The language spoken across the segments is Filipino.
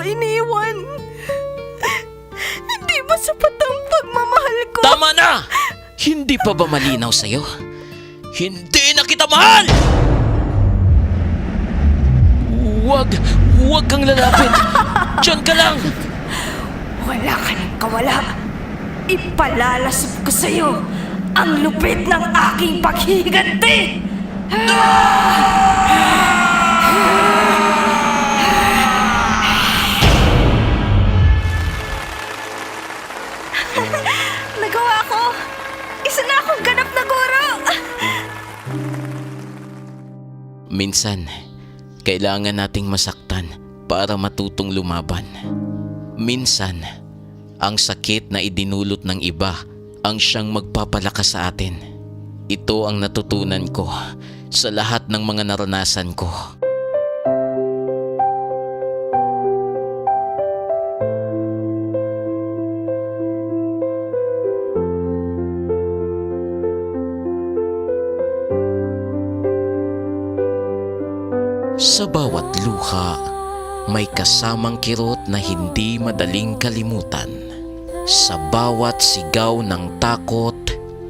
iniwan. Hindi ba sapat ang pagmamahal ko? Tama na! Hindi pa ba malinaw sa'yo? Hindi na kita mahal! Huwag kang lalapit. Diyan ka lang. Wala ka nang kawala. Ipalalasap ko sa'yo ang lupit ng aking paghihiganti! Nagawa ko! Isa na akong ganap na guro! Minsan, kailangan nating masaktan para matutong lumaban. Minsan, ang sakit na idinulot ng iba ang siyang magpapalakas sa atin. Ito ang natutunan ko sa lahat ng mga naranasan ko. Sa bawat luha, may kasamang kirot na hindi madaling kalimutan. Sa bawat sigaw ng takot,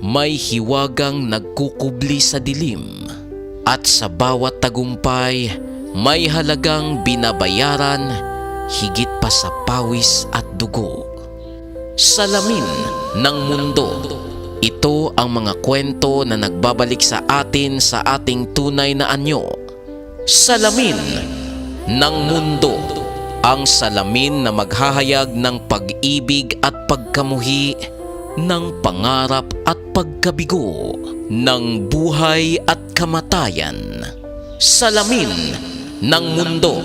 may hiwagang nagkukubli sa dilim. At sa bawat tagumpay, may halagang binabayaran higit pa sa pawis at dugo. Salamin ng mundo. Ito ang mga kwento na nagbabalik sa atin sa ating tunay na anyo. Salamin ng mundo. Ang salamin na maghahayag ng pag-ibig at pagkamuhi, ng pangarap at pagkabigo, ng buhay at kamatayan. Salamin ng mundo.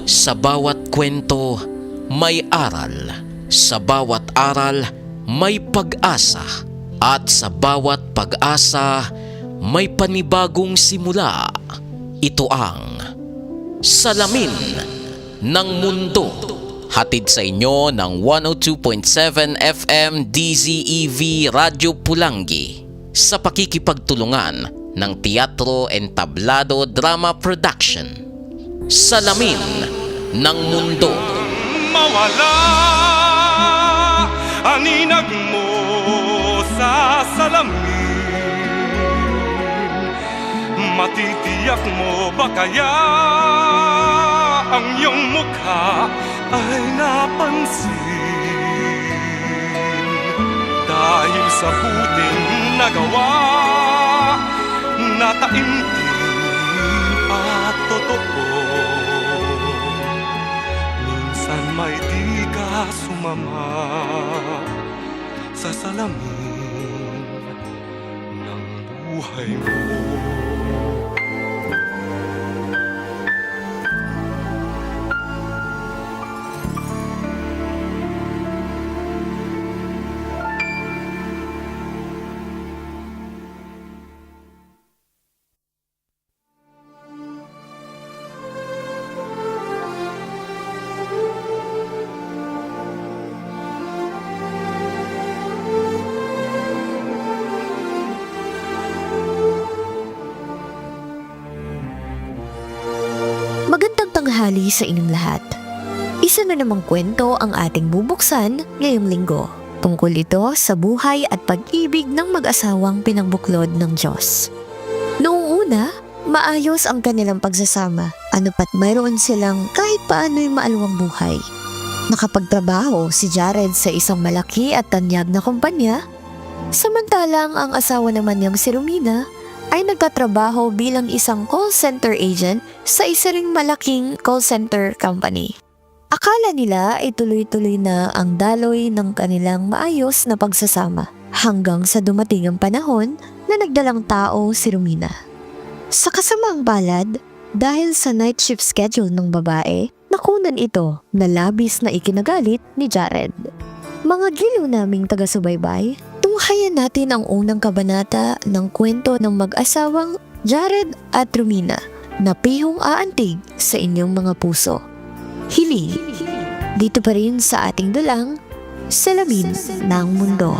Sa bawat kwento, may aral. Sa bawat aral, may pag-asa. At sa bawat pag-asa, may panibagong simula. Ito ang Salamin ng Mundo. Hatid sa inyo ng 102.7 FM DZEV Radyo Pulangi sa pakikipagtulungan ng Teatro Entablado Drama Production. Salamin ng Mundo. Mawala aninag mo sa salamin. Matitiyak mo ba kaya ang iyong mukha ay napansin? Dahil sa buting nagawa, nataimtim at totoo. Minsan may di ka sumama sa salamin ng buhay mo. Magandang tanghali sa inyong lahat. Isa na namang kwento ang ating bubuksan ngayong linggo. Tungkol ito sa buhay at pag-ibig ng mag-asawang pinagbuklod ng Diyos. Noong una, maayos ang kanilang pagsasama. Ano pat mayroon silang kahit paano'y maalwang buhay. Nakapagtrabaho si Jared sa isang malaki at tanyag na kumpanya. Samantalang ang asawa naman niyang si Romina ay nagtatrabaho bilang isang call center agent sa isa ring malaking call center company. Akala nila ay tuloy-tuloy na ang daloy ng kanilang maayos na pagsasama hanggang sa dumating ang panahon na nagdalang tao si Romina. Sa kasamaang palad, dahil sa night shift schedule ng babae, nakunan ito na labis na ikinagalit ni Jared. Mga giliw naming taga-subaybay, tunghayan natin ang unang kabanata ng kwento ng mag-asawang Jared at Romina na pihong aantig sa inyong mga puso. Hiling, dito pa rin sa ating dulang, Salamin ng Mundo.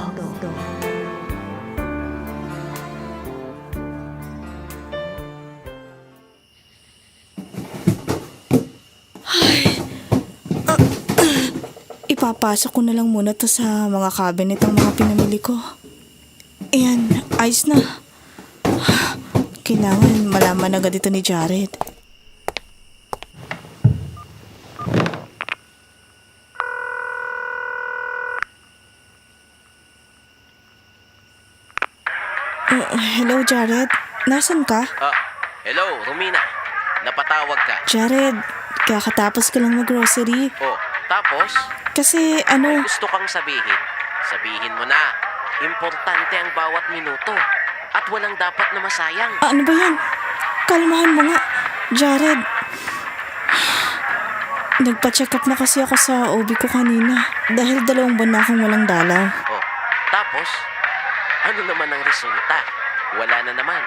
Ipapasok ko na lang muna to sa mga cabinet ang mga pinamili ko. Ayan, ayos na. Kailangan malaman agad ito ni Jared. Hello, Jared. Nasaan ka? Hello, Romina. Napatawag ka. Jared, kakatapos ko lang mag-grocery. Oh, tapos? Kasi Gusto kang sabihin? Sabihin mo na. Importante ang bawat minuto. At walang dapat na masayang. ano ba yan? Kalmahan mo nga. Jared, nagpa-check up na kasi ako sa OB ko kanina. Dahil 2 buwan na akong walang dalaw. Oh, tapos? Ano naman ang resulta? Wala na naman.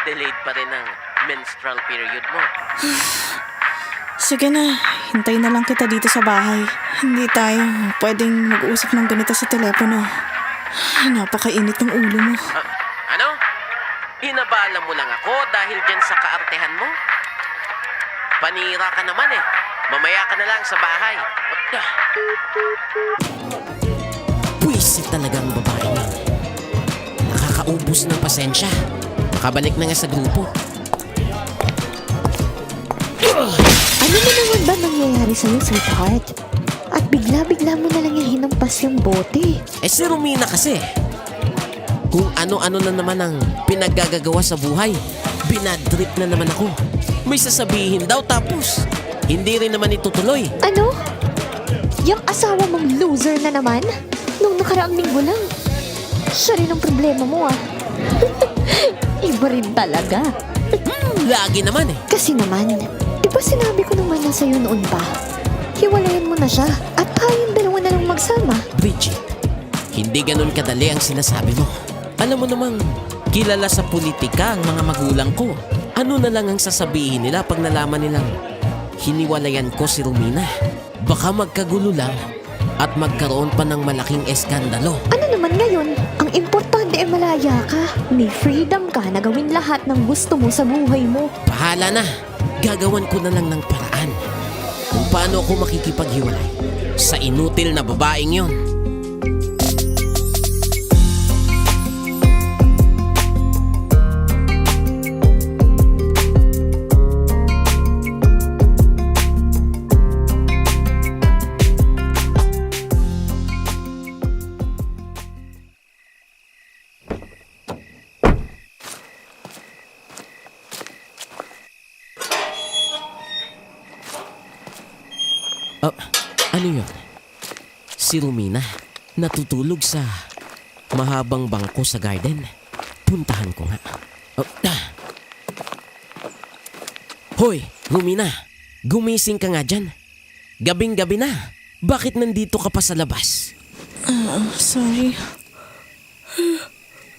Delayed pa rin ang menstrual period mo. Sige na, hintayin na lang kita dito sa bahay. Hindi tayo pwedeng mag-uusap ng ganito sa telepono. Napakainit ng ulo mo. Ano? Hinabala mo lang ako dahil dyan sa kaartehan mo? Panira ka naman eh. Mamaya ka na lang sa bahay. Puwisit talaga ang babae niya. Nakakaubos ng pasensya. Makabalik na nga sa grupo. Ano na naman ba nangyayari sa'yo, sweetheart? At bigla-bigla mo na lang yung hinampas yung bote. Si Romina kasi. Kung ano-ano na naman ang pinaggagawa sa buhay. Binadrip na naman ako. May sasabihin daw tapos hindi rin naman itutuloy. Ano? Yung asawa mong loser na naman? Nung nakaraang linggo lang. Siya rin ang problema mo ah. Iba rin talaga. Lagi naman eh. Kasi naman, di ba sinabi ko naman na sa'yo noon pa? Hiwalayan mo na siya at kayong dalawa na lang magsama. Bridget, hindi ganun kadali ang sinasabi mo. Alam mo namang kilala sa politika ang mga magulang ko. Ano na lang ang sasabihin nila pag nalaman nilang hiniwalayan ko si Romina? Baka magkagulo lang at magkaroon pa ng malaking eskandalo. Ano naman ngayon? Ang importante ay malaya ka. May freedom ka na gawin lahat ng gusto mo sa buhay mo. Bahala na. Gagawan ko na lang ng paraan kung paano ako makikipaghiwalay sa inutil na babaeng yon. Ano yun? Si Romina natutulog sa mahabang bangko sa garden. Puntahan ko nga. Hoy, Romina! Gumising ka nga dyan. Gabing-gabi na. Bakit nandito ka pa sa labas? Sorry.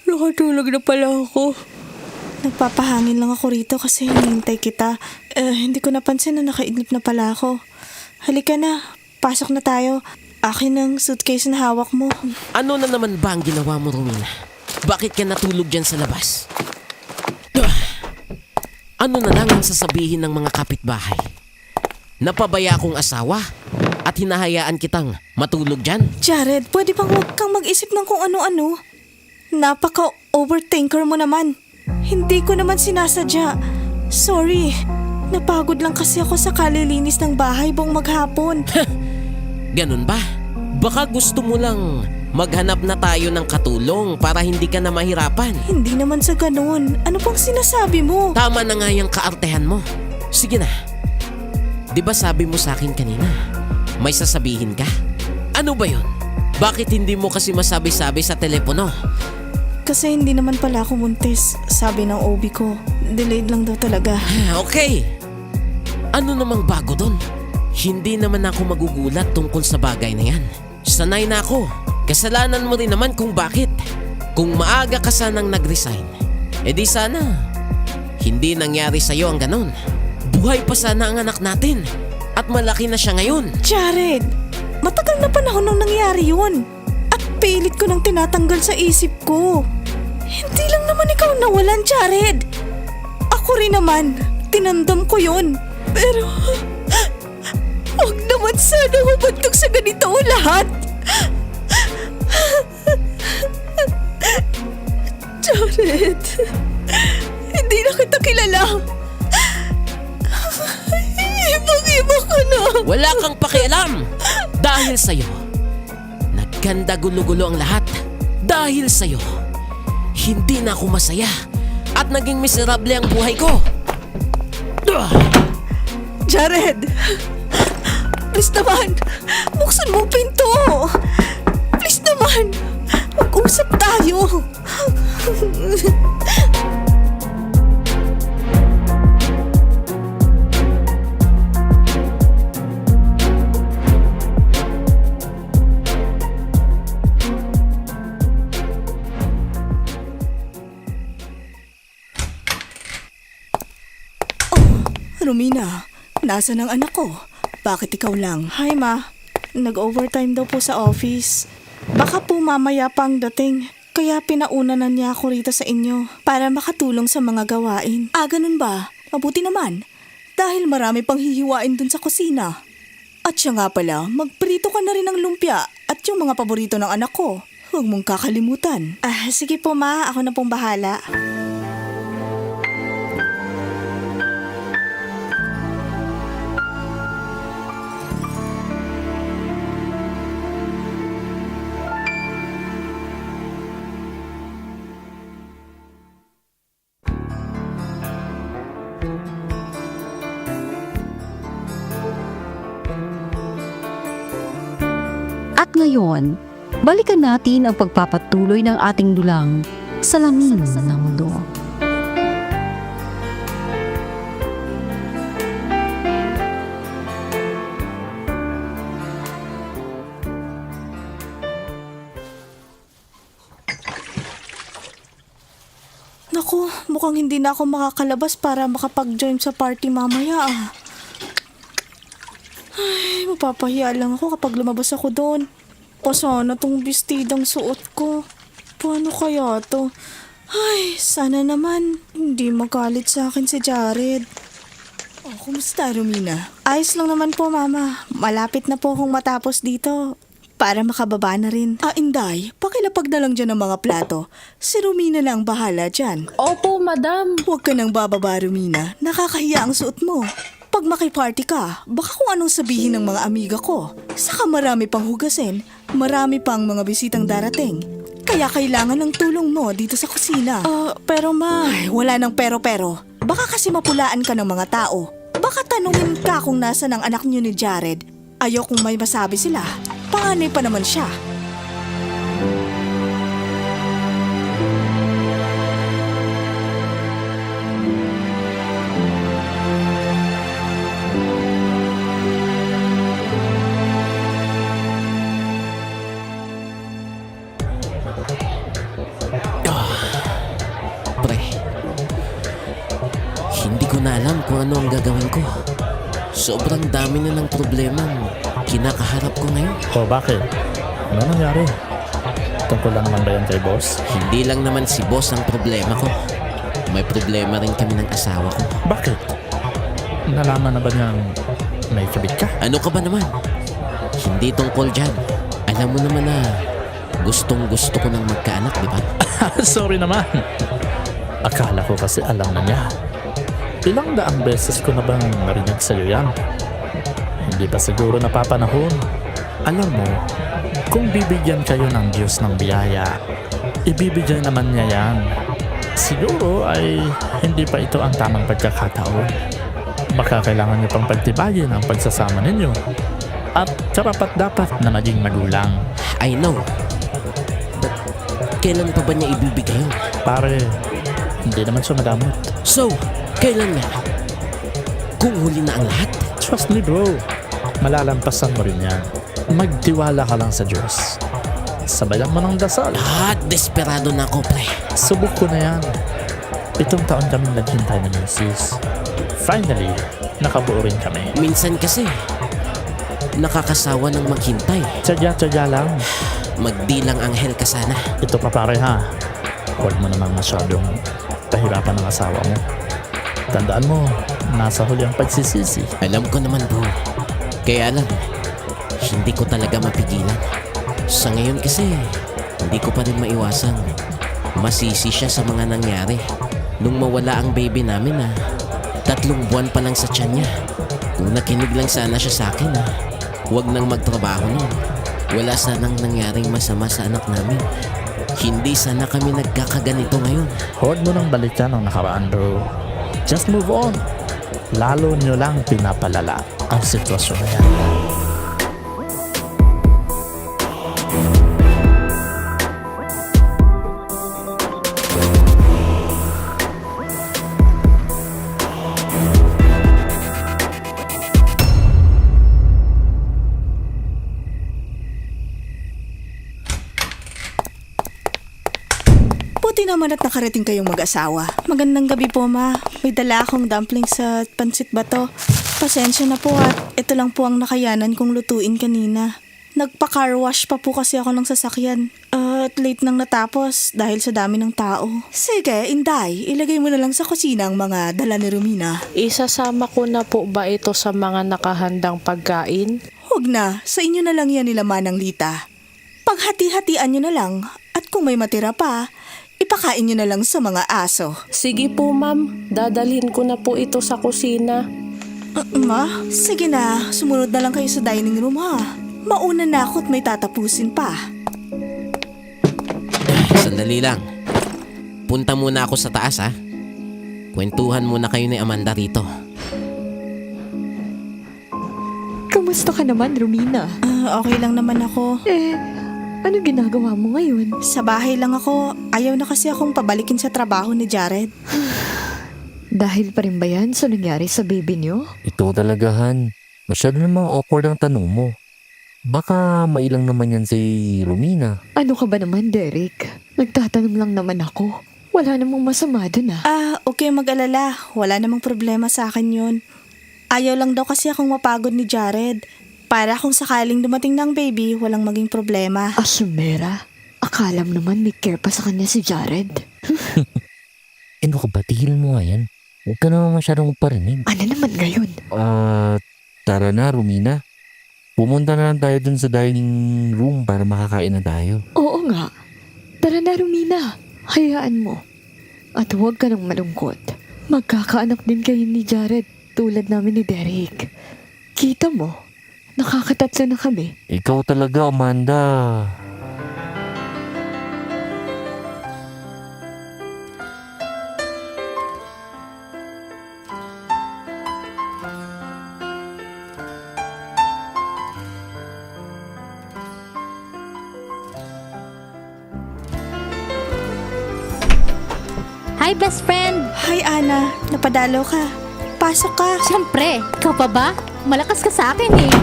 Nakatulog na pala ako. Nagpapahangin lang ako rito kasi hinihintay kita. Hindi ko napansin na nakaidlip na pala ako. Halika na, pasok na tayo. Akin ang suitcase na hawak mo. Ano na naman ba ang ginawa mo, Romina? Bakit ka natulog dyan sa labas? Ano na lang ang sasabihin ng mga kapitbahay? Napabaya akong asawa at hinahayaan kitang matulog dyan? Jared, pwede bang huwag kang mag-isip ng kung ano-ano? Napaka-overthinker mo naman. Hindi ko naman sinasadya. Sorry. Napagod lang kasi ako sa kalilinis ng bahay buong maghapon. Ganun ba? Baka gusto mo lang maghanap na tayo ng katulong para hindi ka na mahirapan. Hindi naman sa ganun. Ano pang sinasabi mo? Tama na nga yung kaartehan mo. Sige na. Di ba sabi mo sa akin kanina, may sasabihin ka? Ano ba yun? Bakit hindi mo kasi masabi-sabi sa telepono? Kasi hindi naman pala ako buntis, sabi ng OB ko. Delayed lang daw talaga. Okay. Ano namang bago doon? Hindi naman ako magugulat tungkol sa bagay na yan. Sanay na ako. Kasalanan mo rin naman kung bakit. Kung maaga ka sanang nag-resign, edi sana hindi nangyari sa'yo ang ganon. Buhay pa sana ang anak natin. At malaki na siya ngayon. Jared, matagal na panahon nung nangyari yun. At pilit ko nang tinatanggal sa isip ko. Hindi lang naman ikaw nawalan, Jared. Ako rin naman, tinandam ko yun. Pero, huwag naman naman sana humantong sa ganito lahat. Jared, hindi na kita kilala. Ibang-iba ka na. Wala kang pakialam! Dahil sa'yo, nagkanda gulo-gulo ang lahat. Dahil sa'yo, hindi na ako masaya at naging miserable ang buhay ko. Jared! Please naman! Buksan mo ang pinto! Please naman! Mag-usap tayo! Romina, nasaan ang anak ko? Bakit ikaw lang? Hi, Ma. Nag-overtime daw po sa office. Baka po mamaya pang dating. Kaya pinauna na niya ako rito sa inyo para makatulong sa mga gawain. Ah, ganun ba? Mabuti naman. Dahil marami pang hihiwain dun sa kusina. At siya nga pala, magprito ka na rin ng lumpia at yung mga paborito ng anak ko. Huwag mong kakalimutan. Ah, sige po, Ma. Ako na pong bahala. At ngayon, balikan natin ang pagpapatuloy ng ating dulang Salamin ng Mundo. Naku, mukhang hindi na ako makakalabas para makapag-join sa party mamaya. Ay, mapapahiya lang ako kapag lumabas ako doon. Pasana tong bestidang suot ko. Paano kaya to? Ay, sana naman hindi magalit sa akin si Jared. Oh, kumusta, Romina? Ayos lang naman po, Mama. Malapit na po akong matapos dito. Para makababa na rin. Ah, Inday, pakilapag na lang dyan ang mga plato. Si Romina lang bahala dyan. Opo, madam. Huwag ka nang bababa, Romina. Nakakahiya ang suot mo. Pag makiparty ka, baka kung anong sabihin ng mga amiga ko. Saka marami pang hugasin, marami pang mga bisitang darating. Kaya kailangan ng tulong mo dito sa kusina. Pero Ma... Ay, wala nang pero-pero. Baka kasi mapulaan ka ng mga tao. Baka tanungin ka kung nasa ng anak niyo ni Jared. Ayokong may masabi sila. Panganay pa naman siya. Pre, hindi ko na alam kung ano ang gagawin ko. Sobrang dami na ng problemang kinakaharap ko ngayon. Oh, bakit? Ano nangyari? Tungkol lang naman ba yan kay boss? Hindi lang naman si boss ang problema ko. May problema rin kami ng asawa ko. Bakit? Nalaman na ba niyang may kabit ka? Ano ka ba naman? Hindi tungkol dyan. Alam mo naman na gustong gusto ko nang magkaanak, di ba? Sorry naman. Akala ko kasi alam na niya. Ilang daang beses ko na bang narinig sa'yo yan? Hindi pa siguro napapanahon. Alam mo, kung bibigyan kayo ng Diyos ng biyaya, ibibigay naman niya yan. Siguro ay hindi pa ito ang tamang pagkakataon. Baka kailangan niyo pang pagtibayin ang pagsasama ninyo. At karapat-dapat na maging magulang. I know. But kailan pa ba niya ibibigay yun? Pare, hindi naman siya madamot. So, kailan na? Kung huli na ang lahat? Trust me bro, malalampasan mo rin yan. Magtiwala ka lang sa Diyos. Sabayan mo ng dasal. Desperado na ako, pre. Subok ko na yan. 7 taon kaming naghintay ni Mrs. Finally, nakabuo rin kami. Minsan kasi, nakakasawa ng maghintay. Tsadya-tsadya lang. Magdilang anghel ka sana. Ito pa pare ha. Huwag mo namang masyadong pahirapan ng asawa mo. Tandaan mo, nasa huli ang pagsisisi. Alam ko naman, bro. Kaya lang, Hindi ko talaga mapigilan. Sa ngayon kasi, hindi ko pa rin maiwasan. Masisi siya sa mga nangyari. Nung mawala ang baby namin 3 buwan pa lang sa tiyan niya. Kung nakinig lang sana siya sa akin huwag nang magtrabaho nun. Wala sanang nangyaring masama sa anak namin. Hindi sana kami nagkakaganito ngayon. Huwag mo nang balikan ang nakaraan, bro. Just move on. Lalo nyo lang pinapalala ang sitwasyon na yan. Buti naman at nakarating kayong mag-asawa. Magandang gabi po, ma. May dala akong dumplings sa pansit bato. Pasensya na po at ito lang po ang nakayanan kong lutuin kanina. Nagpa-car wash pa po kasi ako ng sasakyan. At late nang natapos dahil sa dami ng tao. Sige, Inday, ilagay mo na lang sa kusina ang mga dala ni Romina. Isasama ko na po ba ito sa mga nakahandang pagkain? Huwag na, sa inyo na lang yan nila Manang Lita. Paghati-hatian nyo na lang at kung may matira pa, ipakain nyo na lang sa mga aso. Sige po ma'am, dadalhin ko na po ito sa kusina. Ma, sige na, sumunod na lang kayo sa dining room ha. Mauna na ako at may tatapusin pa. Sandali lang. Punta muna ako sa taas Kwentuhan muna kayo ni Amanda rito. Kamusta ka naman, Romina? Okay lang naman ako. Ano ginagawa mo ngayon? Sa bahay lang ako. Ayaw na kasi akong pabalikin sa trabaho ni Jared. Dahil pa rin ba yan sa nangyari sa baby niyo? Ito talaga, Han. Masyado namang awkward ang tanong mo. Baka mailang naman yan si Romina. Ano ka ba naman, Derek? Nagtatanong lang naman ako. Wala namang masama dun Okay mag-alala. Wala namang problema sa akin yun. Ayaw lang daw kasi akong mapagod ni Jared. Para kung sakaling dumating ng baby, walang maging problema. Asumera, akala mo naman may care pa sa kanya si Jared. Ano ka ba? Tigil mo nga yan. Huwag ka naman masyadong parinig. Ano naman ngayon? Tara na, Romina. Pumunta na lang tayo dun sa dining room para makakain na tayo. Oo nga. Tara na, Romina. Hayaan mo. At huwag ka nang malungkot. Magkakaanak din kayo ni Jared tulad namin ni Derek. Kita mo, nakakatatlo na kami. Ikaw talaga, Amanda. Hi, best friend! Hi, Ana. Napadalaw ka. Pasok ka. Siyempre, ikaw pa ba? Malakas ka sa akin eh.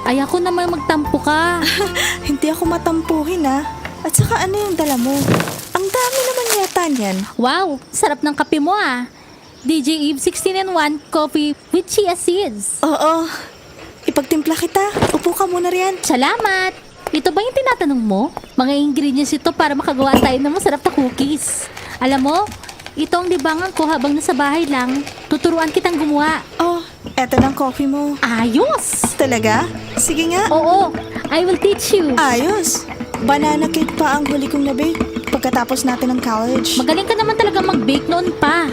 Ay ako naman magtampo ka. Hindi ako matampuhin At saka ano yung dala mo? Ang dami naman yata niyan. Wow, sarap ng kape mo DJ Eve 16-in-1 coffee with chia seeds. Oo. Ipagtimpla kita. Upo ka muna riyan. Salamat! Ito ba yung tinatanong mo? Mga ingredients ito para makagawa tayo ng masarap na cookies. Alam mo, ito ang libangan ko habang nasa bahay lang. Tuturuan kitang gumawa. Oh, eto ng coffee mo. Ayos! Talaga? Sige nga. Oo, I will teach you. Ayos. Banana cake pa ang huli kong nabake pagkatapos natin ng college. Magaling ka naman talaga mag-bake noon pa.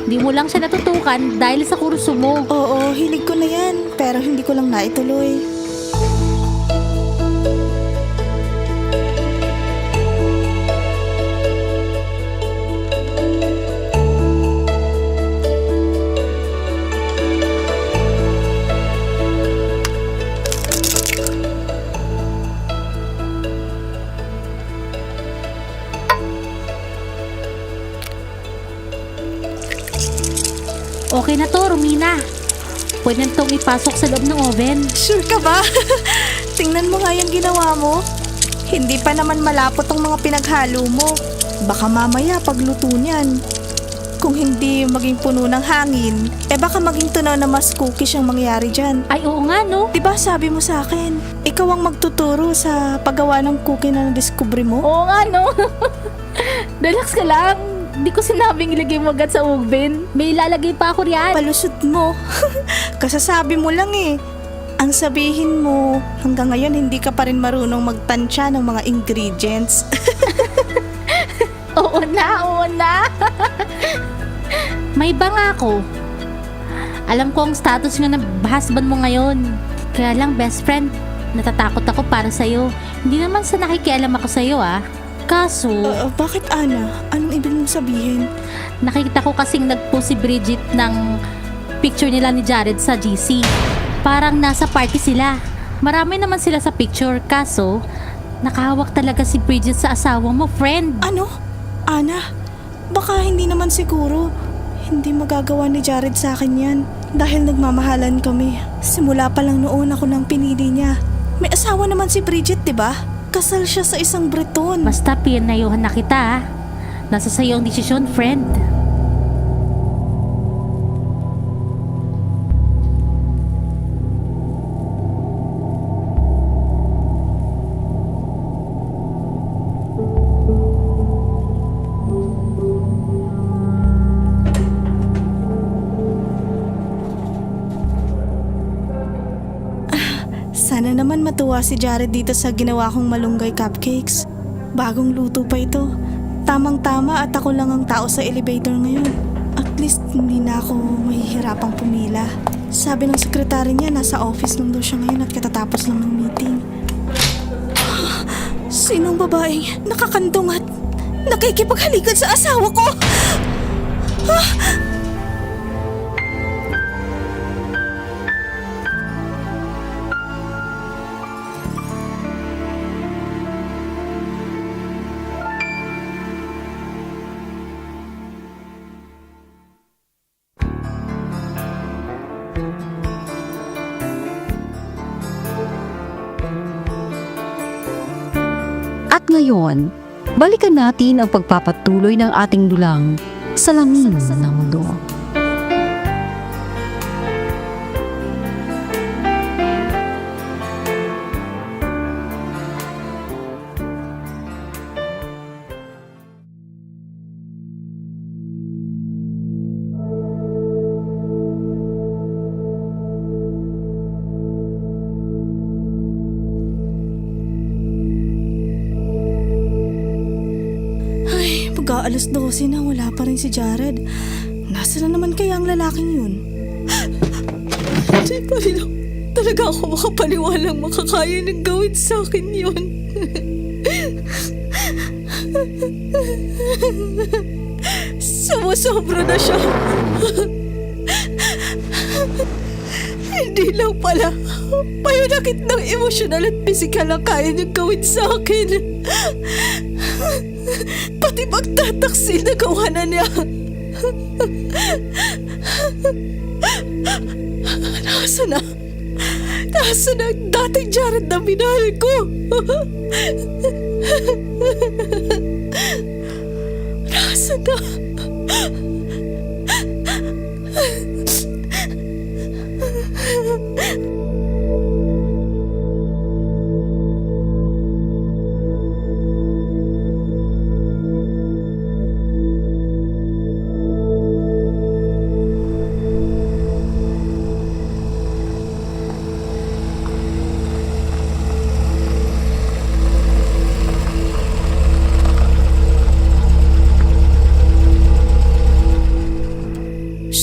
Di mo lang siya natutukan dahil sa kurso mo. Oo, hilig ko na yan. Pero hindi ko lang naituloy. Okay na to, Romina. Pwede na itong ipasok sa loob ng oven. Sure ka ba? Tingnan mo nga yung ginawa mo. Hindi pa naman malapot ang mga pinaghalo mo. Baka mamaya pagluto niyan. Kung hindi maging puno ng hangin, baka maging tunaw na mas cookies ang mangyari dyan. Ay, oo nga, no? Diba sabi mo sa akin, ikaw ang magtuturo sa paggawa ng cookie na nadiskubre mo? Oo nga, no? Relax ka lang. Di ko sinabing ilagay mo agad sa oven. May ilalagay pa ako riyan. Palusot mo. Kasasabi mo lang eh. Ang sabihin mo, hanggang ngayon hindi ka pa rin marunong magtansya ng mga ingredients. Oo na. May iba nga ako. Alam ko ang status nga ng husband mo ngayon. Kaya lang, best friend, natatakot ako para sa'yo. Hindi naman sa nakikialam ako sa'yo Kaso, Bakit, Ana? Anong ibig mong sabihin? nakikita ko kasing nagpost si Bridget ng picture nila ni Jared sa GC. Parang nasa party sila. Marami naman sila sa picture. Kaso, nakahawak talaga si Bridget sa asawa mo, friend. Ano? Ana, baka hindi naman siguro. Hindi magagawa ni Jared sa akin yan. Dahil nagmamahalan kami. Simula pa lang noon ako nang pinili niya. May asawa naman si Bridget, di ba? Kasal siya sa isang Breton. Basta pinayuhan na kita. Nasa sayo ang desisyon, friend. Sana naman matuwa si Jared dito sa ginawa kong malunggay cupcakes. Bagong luto pa ito. Tamang-tama at ako lang ang tao sa elevator ngayon. At least hindi na ako mahihirapang pumila. Sabi ng sekretary niya nasa office lang daw siya ngayon at katatapos lang ng meeting. Sinong babaeng nakakandong at nakikipaghalikan sa asawa ko? At ngayon, balikan natin ang pagpapatuloy ng ating dulang Salamin ng Mundo. Mag-aalas 12 na, wala pa rin si Jared. Nasaan na naman kaya ang lalaking yun? Di pa rin talaga ako makapaniwalang makakaya ng gawin sa akin yun. Sumusobra na siya. Hindi lang pala payunakit ng emosyonal at pisikal ang kaya niyang gawin sa akin. Pati pagtataksil na gawa na niya. Nasaan na ang dating Jared na minahal ko? Nasaan na?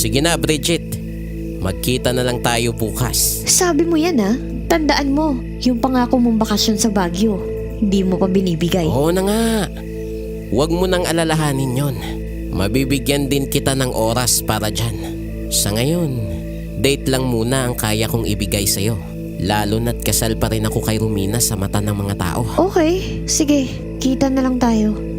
Sige na, Bridget. Magkita na lang tayo bukas. Sabi mo yan Tandaan mo, yung pangako mong bakasyon sa Baguio, hindi mo pa binibigay. Oo na nga. Huwag mo nang alalahanin yon. Mabibigyan din kita ng oras para dyan. Sa ngayon, date lang muna ang kaya kong ibigay sa'yo. Lalo na't kasal pa rin ako kay Romina sa mata ng mga tao. Okay, sige, kita na lang tayo.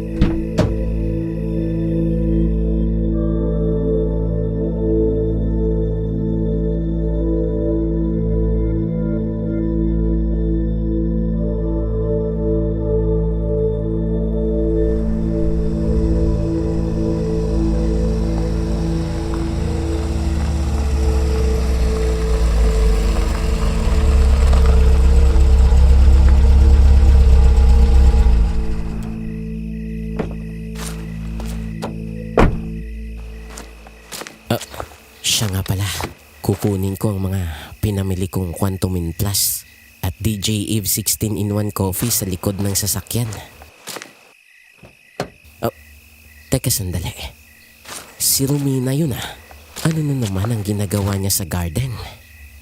Siya nga pala. Kukunin ko ang mga pinamili kong Quantumin Plus at DJ Eve 16-in-1 coffee sa likod ng sasakyan. Oh, teka sandali. Si Romina yun ah. Ano na naman ang ginagawa niya sa garden?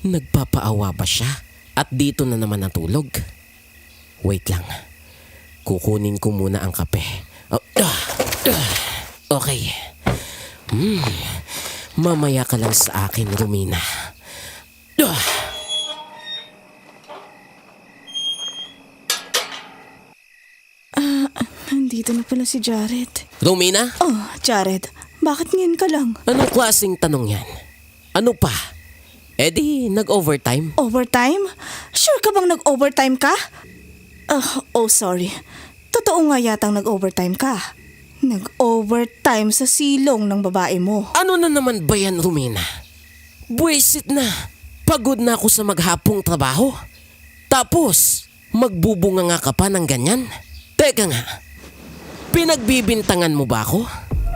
Nagpapaawa ba siya? At dito na naman natulog? Wait lang. Kukunin ko muna ang kape. Okay. Mamaya ka lang sa akin, Romina. Nandito na pala si Jared. Romina? Oh, Jared, bakit ngayon ka lang? Anong klaseng tanong yan? Ano pa? Eh di, nag-overtime? Overtime? Sure ka bang nag-overtime ka? Oh, sorry. Totoo nga yatang nag-overtime ka. Nag-overtime sa silong ng babae mo. Ano na naman ba yan, Romina? Buwisit na. Pagod na ako sa maghapong trabaho. Tapos, magbubunga nga ka pa ng ganyan? Teka nga, pinagbibintangan mo ba ako?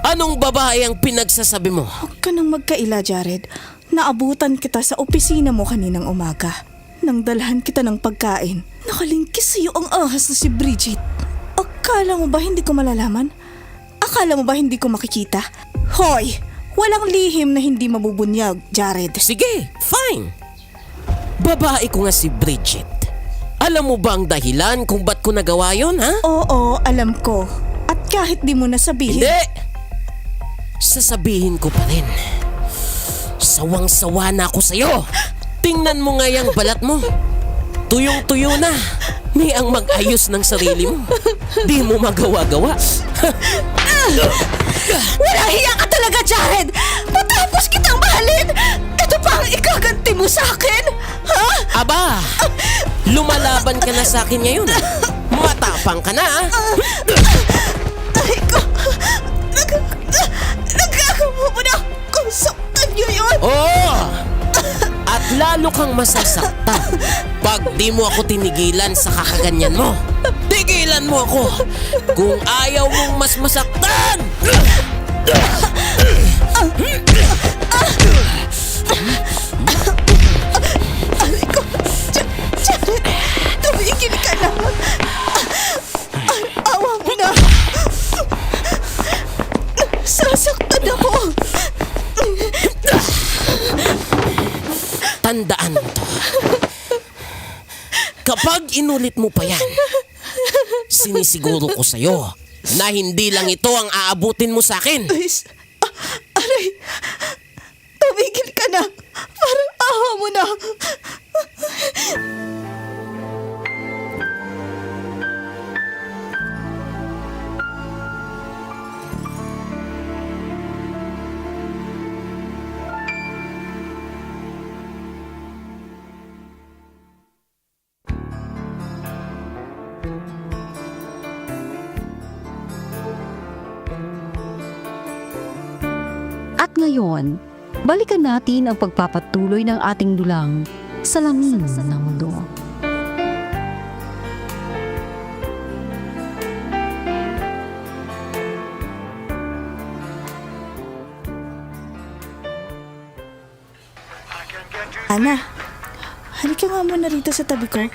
Anong babae ang pinagsasabi mo? Huwag ka nang magkaila, Jared. Naabutan kita sa opisina mo kaninang umaga. Nang dalhan kita ng pagkain, nakalingkis sa'yo ang ahas na si Bridget. Akala mo ba hindi ko malalaman? Akala mo ba hindi ko makikita? Hoy! Walang lihim na hindi mabubunyag, Jared. Sige, fine. Babae ko nga si Bridget. Alam mo ba ang dahilan kung ba't ko nagawa yun, ha? Oo, alam ko. At kahit di mo nasabihin... Hindi! Sasabihin ko pa rin. Sawang-sawa na ako sa'yo. Tingnan mo nga yung balat mo. Tuyong-tuyo na. Ni ang mag-ayos ng sarili mo. Di mo magawa-gawa. Walang hiya ka talaga, Jared! Matapos kitang mahalin! Ito pa ang ikaganti mo sa akin? Ha? Aba! Lumalaban ka na sa akin ngayon. Matapang ka na, ha? Ay ko! Nagagawa mo na kung saktan niyo yun! Oo! At lalo kang masasaktan pag di mo ako tinigilan sa kakaganyan mo. Tigilan mo ako kung ayaw mong mas masaktan! Ay ko! Jared! Tumigil ka na! Awa mo na! Sasaktan ako! Tandaan mo to. Kapag inulit mo pa yan, sinisiguro ko sa'yo na hindi lang ito ang aabutin mo sa akin. Aray! Tumigil ka na! Parang awa mo na! At ngayon, balikan natin ang pagpapatuloy ng ating dulang Salamin ng Mundo. Ana, halika nga muna rito sa tabi ko.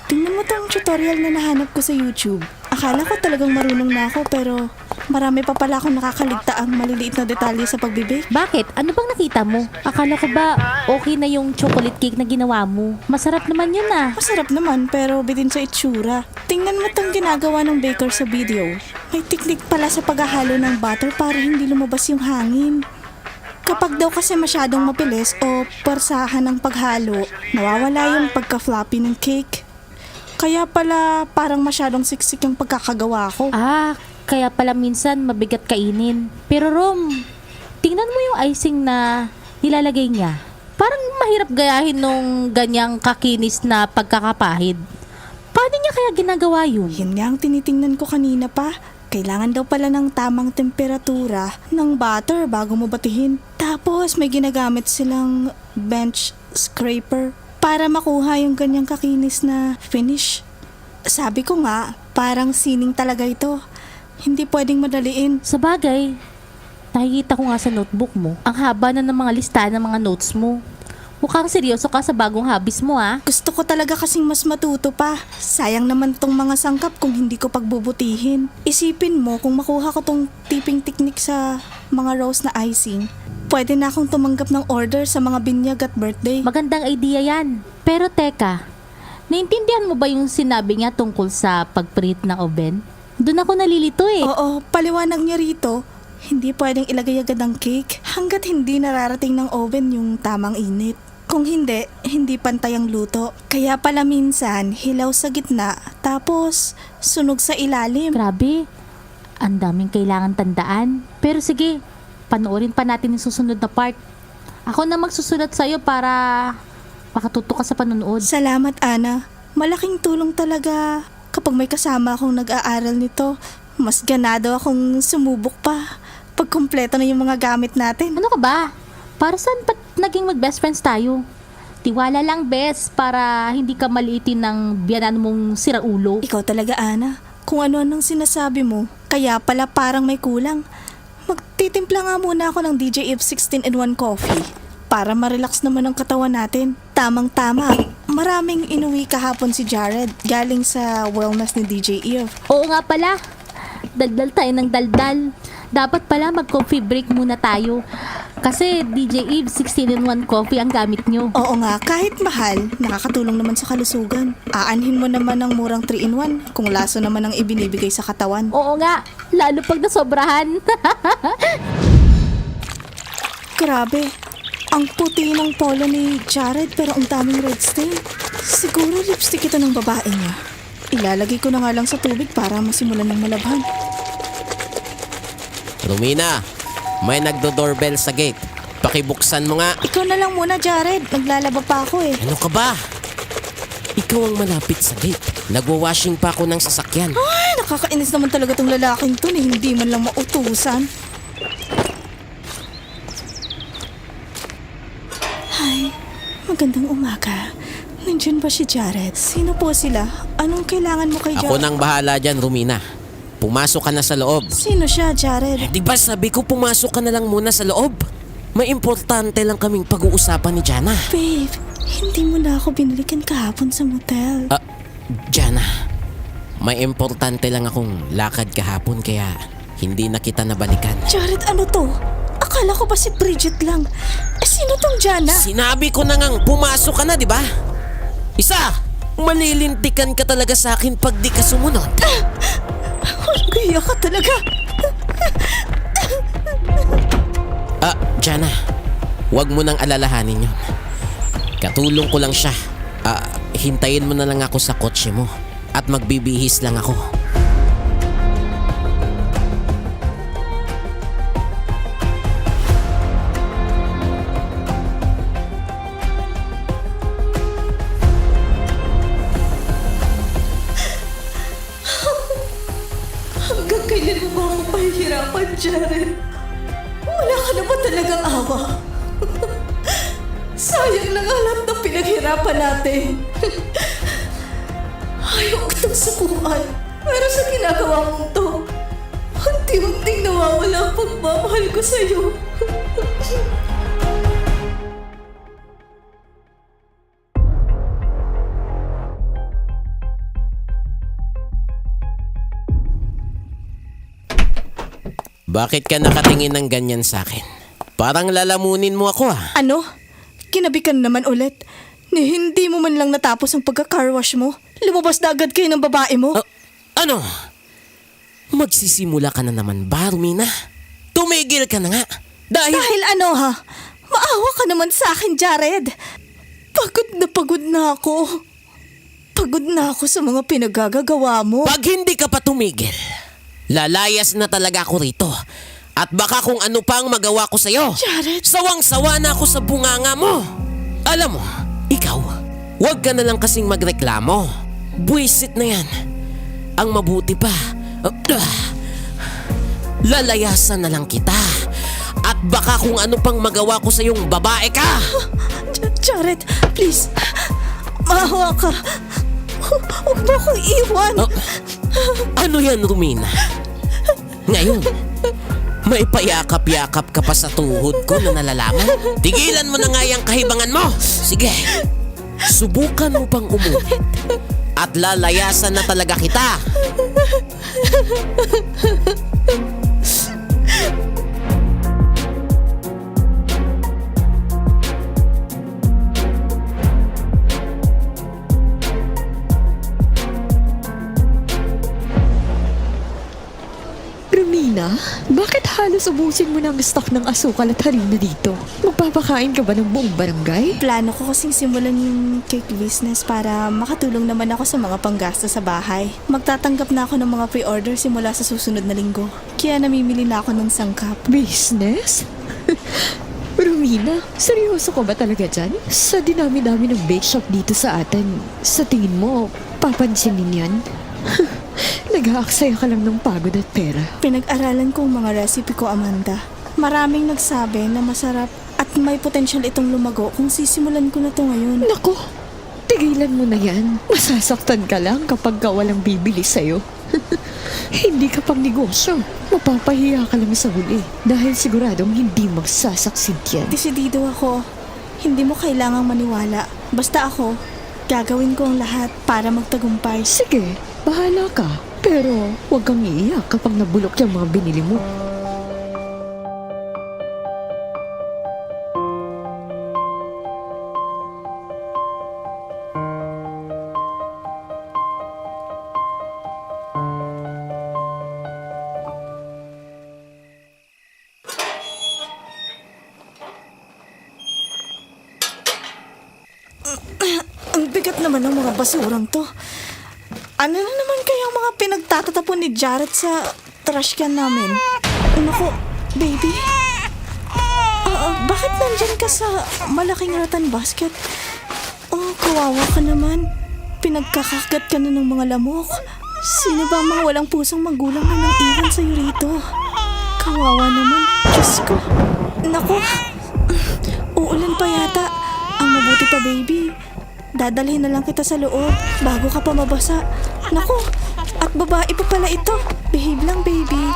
Tingnan mo tong tutorial na nahanap ko sa YouTube. Akala ko talagang marunong na ako pero marami pa pala akong nakakaligtaang maliliit na detalye sa pagbibake. Bakit? Ano bang nakita mo? Akala ko ba okay na yung chocolate cake na ginawa mo? Masarap naman yun ah. Masarap naman pero bitin sa itsura. Tingnan mo tong ginagawa ng baker sa video. May teknik pala sa paghahalo ng butter para hindi lumabas yung hangin. Kapag daw kasi masyadong mapilis o parsahan ng paghalo, nawawala yung pagka-floppy ng cake. Kaya pala parang masyadong siksik yung pagkakagawa ko. Ah, kaya pala minsan mabigat kainin. Pero Rom, tingnan mo yung icing na nilalagay niya. Parang mahirap gayahin nung ganyang kakinis na pagkakapahid. Paano niya kaya ginagawa yun? Yun nga ang tinitingnan ko kanina pa. Kailangan daw pala ng tamang temperatura ng butter bago mo batihin. Tapos may ginagamit silang bench scraper para makuha yung ganyang kakinis na finish. Sabi ko nga, parang sining talaga ito. Hindi pwedeng madaliin. Sa bagay, nakikita ko nga sa notebook mo, ang haba na ng mga listahan ng mga notes mo. Mukhang seryoso ka sa bagong hobbies mo ah. Gusto ko talaga kasing mas matuto pa. Sayang naman tong mga sangkap kung hindi ko pagbubutihin. Isipin mo kung makuha ko tong tipping technique sa mga rose na icing. Pwede na akong tumanggap ng order sa mga binyag at birthday. Magandang idea yan. Pero teka, naintindihan mo ba yung sinabi niya tungkol sa pagpreheat ng oven? Doon ako nalilito eh. Oo, paliwanag niya rito. Hindi pwedeng ilagay agad ang cake hanggat hindi nararating ng oven yung tamang init. Kung hindi, hindi pantay ang luto. Kaya pala minsan, hilaw sa gitna, tapos sunog sa ilalim. Grabe, ang daming kailangan tandaan. Pero sige, panoorin pa natin yung susunod na part. Ako na magsusulat sa'yo para makatuto ka sa panonood. Salamat, Ana. Malaking tulong talaga kapag may kasama akong nag-aaral nito. Mas ganado akong sumubok pa pag kumpleto na yung mga gamit natin. Ano ka ba? Para saan ba't naging mag-best friends tayo? Tiwala lang, best, para hindi ka maliitin ng biyanan mong siraulo. Ikaw talaga, Ana. Kung ano-anong sinasabi mo, kaya pala parang may kulang. Magtitimpla nga muna ako ng DJ Eve 16-in-1 coffee para ma-relax naman ang katawan natin. Tamang-tama. Maraming inuwi kahapon si Jared galing sa wellness ni DJ Eve. Oo nga pala. Daldal tayo ng daldal. Dapat pala mag-coffee break muna tayo. Kasi DJ Eve 16-in-1 coffee ang gamit nyo. Oo nga, kahit mahal, nakakatulong naman sa kalusugan. Aanhin mo naman ng murang 3-in-1 kung laso naman ang ibinibigay sa katawan. Oo nga, lalo pag nasobrahan. Grabe, ang puti ng polo ni Jared pero ang daming red stain. Siguro lipstick ito ng babae niya. Ilalagay ko na nga lang sa tubig para masimulan ng malabhan. Romina, may nagdo-doorbell sa gate. Pakibuksan mo nga. Ikaw na lang muna, Jared. Naglalaba pa ako eh. Ano ka ba? Ikaw ang malapit sa gate. Nagwa-washing pa ako ng sasakyan. Ay, nakakainis naman talaga tong lalaking to eh. Hindi man lang mautusan. Hi, magandang umaga. Nandiyan ba si Jared? Sino po sila? Anong kailangan mo kay Ako Jared? nang bahala dyan, Romina. Pumasok ka na sa loob. Sino siya, Jared? Di ba sabi ko pumasok ka na lang muna sa loob? May importante lang kaming pag-uusapan ni Jana. Babe, hindi mo na ako binalikan kahapon sa motel. Jana, may importante lang akong lakad kahapon kaya hindi na kita nabalikan. Jared, ano to? Akala ko ba si Bridget lang? Sino tong Jana? Sinabi ko na ngang pumasok ka na, di ba? Isa, malilintikan ka talaga sa akin pag di ka sumunod. Gaya ka talaga. Jana, huwag mo nang alalahanin yun. Katulong ko lang siya. Hintayin mo na lang ako sa kotse mo at magbibihis lang ako. Hanggang kailan mo ba ako pahihirapan, Jared? Wala ka na ba talagang awa? Sayang na nga lahat ng pinaghirapan natin. Ayaw kitang sukuan. Pero sa ginagawa mong to, unti-unting nawawala ang pagmamahal ko sa'yo. Bakit ka nakatingin ng ganyan sa akin? Parang lalamunin mo ako ah. Ano? Kinabikan naman ulit. Ni hindi mo man lang natapos ang pagka-carwash mo. Lumabas na agad kayo ng babae mo. Ano? Magsisimula ka na naman ba, Romina? Tumigil ka na nga. Dahil ano ha? Maawa ka naman sa akin, Jared. Pagod na ako. Pagod na ako sa mga pinagagagawa mo. Pag hindi ka pa tumigil, lalayas na talaga ako rito. At baka kung ano pa ang magawa ko sa'yo. Jared! Sawang-sawa na ako sa bunganga mo. Alam mo, ikaw, huwag ka na lang kasing magreklamo. Buwisit na yan. Ang mabuti pa, lalayasan na lang kita. At baka kung ano pang magawa ko sa iyong babae ka. Jared, please. Maawa ka. Huwag mo akong iwan. Ano yan, Romina? Ngayon, May payakap-yakap ka pa sa tuhod ko na nalalaman. Tigilan mo na nga yung kahibangan mo. Sige, subukan mo pang umulit. At lalayasan na talaga kita. Romina, bakit halos ubusin mo na ang stock ng asukal at harina dito? Magpapakain ka ba ng buong barangay? Plano ko kasing simulan yung cake business para makatulong naman ako sa mga panggasto sa bahay. Magtatanggap na ako ng mga pre-order simula sa susunod na linggo. Kaya namimili na ako ng sangkap. Business? Romina, seryoso ka ba talaga dyan? Sa dinami-dami ng bake shop dito sa atin, sa tingin mo, papansinin yan? Nag-aaksaya ka lang ng pagod at pera. Pinag-aralan ko ang mga recipe ko, Amanda. Maraming nagsabi na masarap at may potensyal itong lumago kung sisimulan ko na to ngayon. Nako, tigilan mo na yan. Masasaktan ka lang kapag ka walang bibili sa'yo. Hindi ka pang negosyo. Mapapahiya ka lang sa huli dahil siguradong hindi magsasaksid yan. Desidido ako. Hindi mo kailangang maniwala. Basta ako, gagawin ko ang lahat para magtagumpay. Sige, bahala ka. Pero huwag kang iiyak kapag nabulok yung mga binili mo. Ang bigat naman ng mga basurang to. Ano na naman kaya ang mga pinagtatatapon ni Jared sa trash can namin? Naku, baby. Bakit nandyan ka sa malaking rattan basket? Oh, kawawa ka naman. Pinagkakagat ka na ng mga lamok. Sino ba ang mga walang pusong magulang na nang iwan sa'yo rito? Kawawa naman. Diyos ko. Naku, uulan pa yata. Ang mabuti pa, baby. Dadalhin na lang kita sa loob bago ka pa mabasa. Naku, at babae pa pala ito. Behave lang, baby.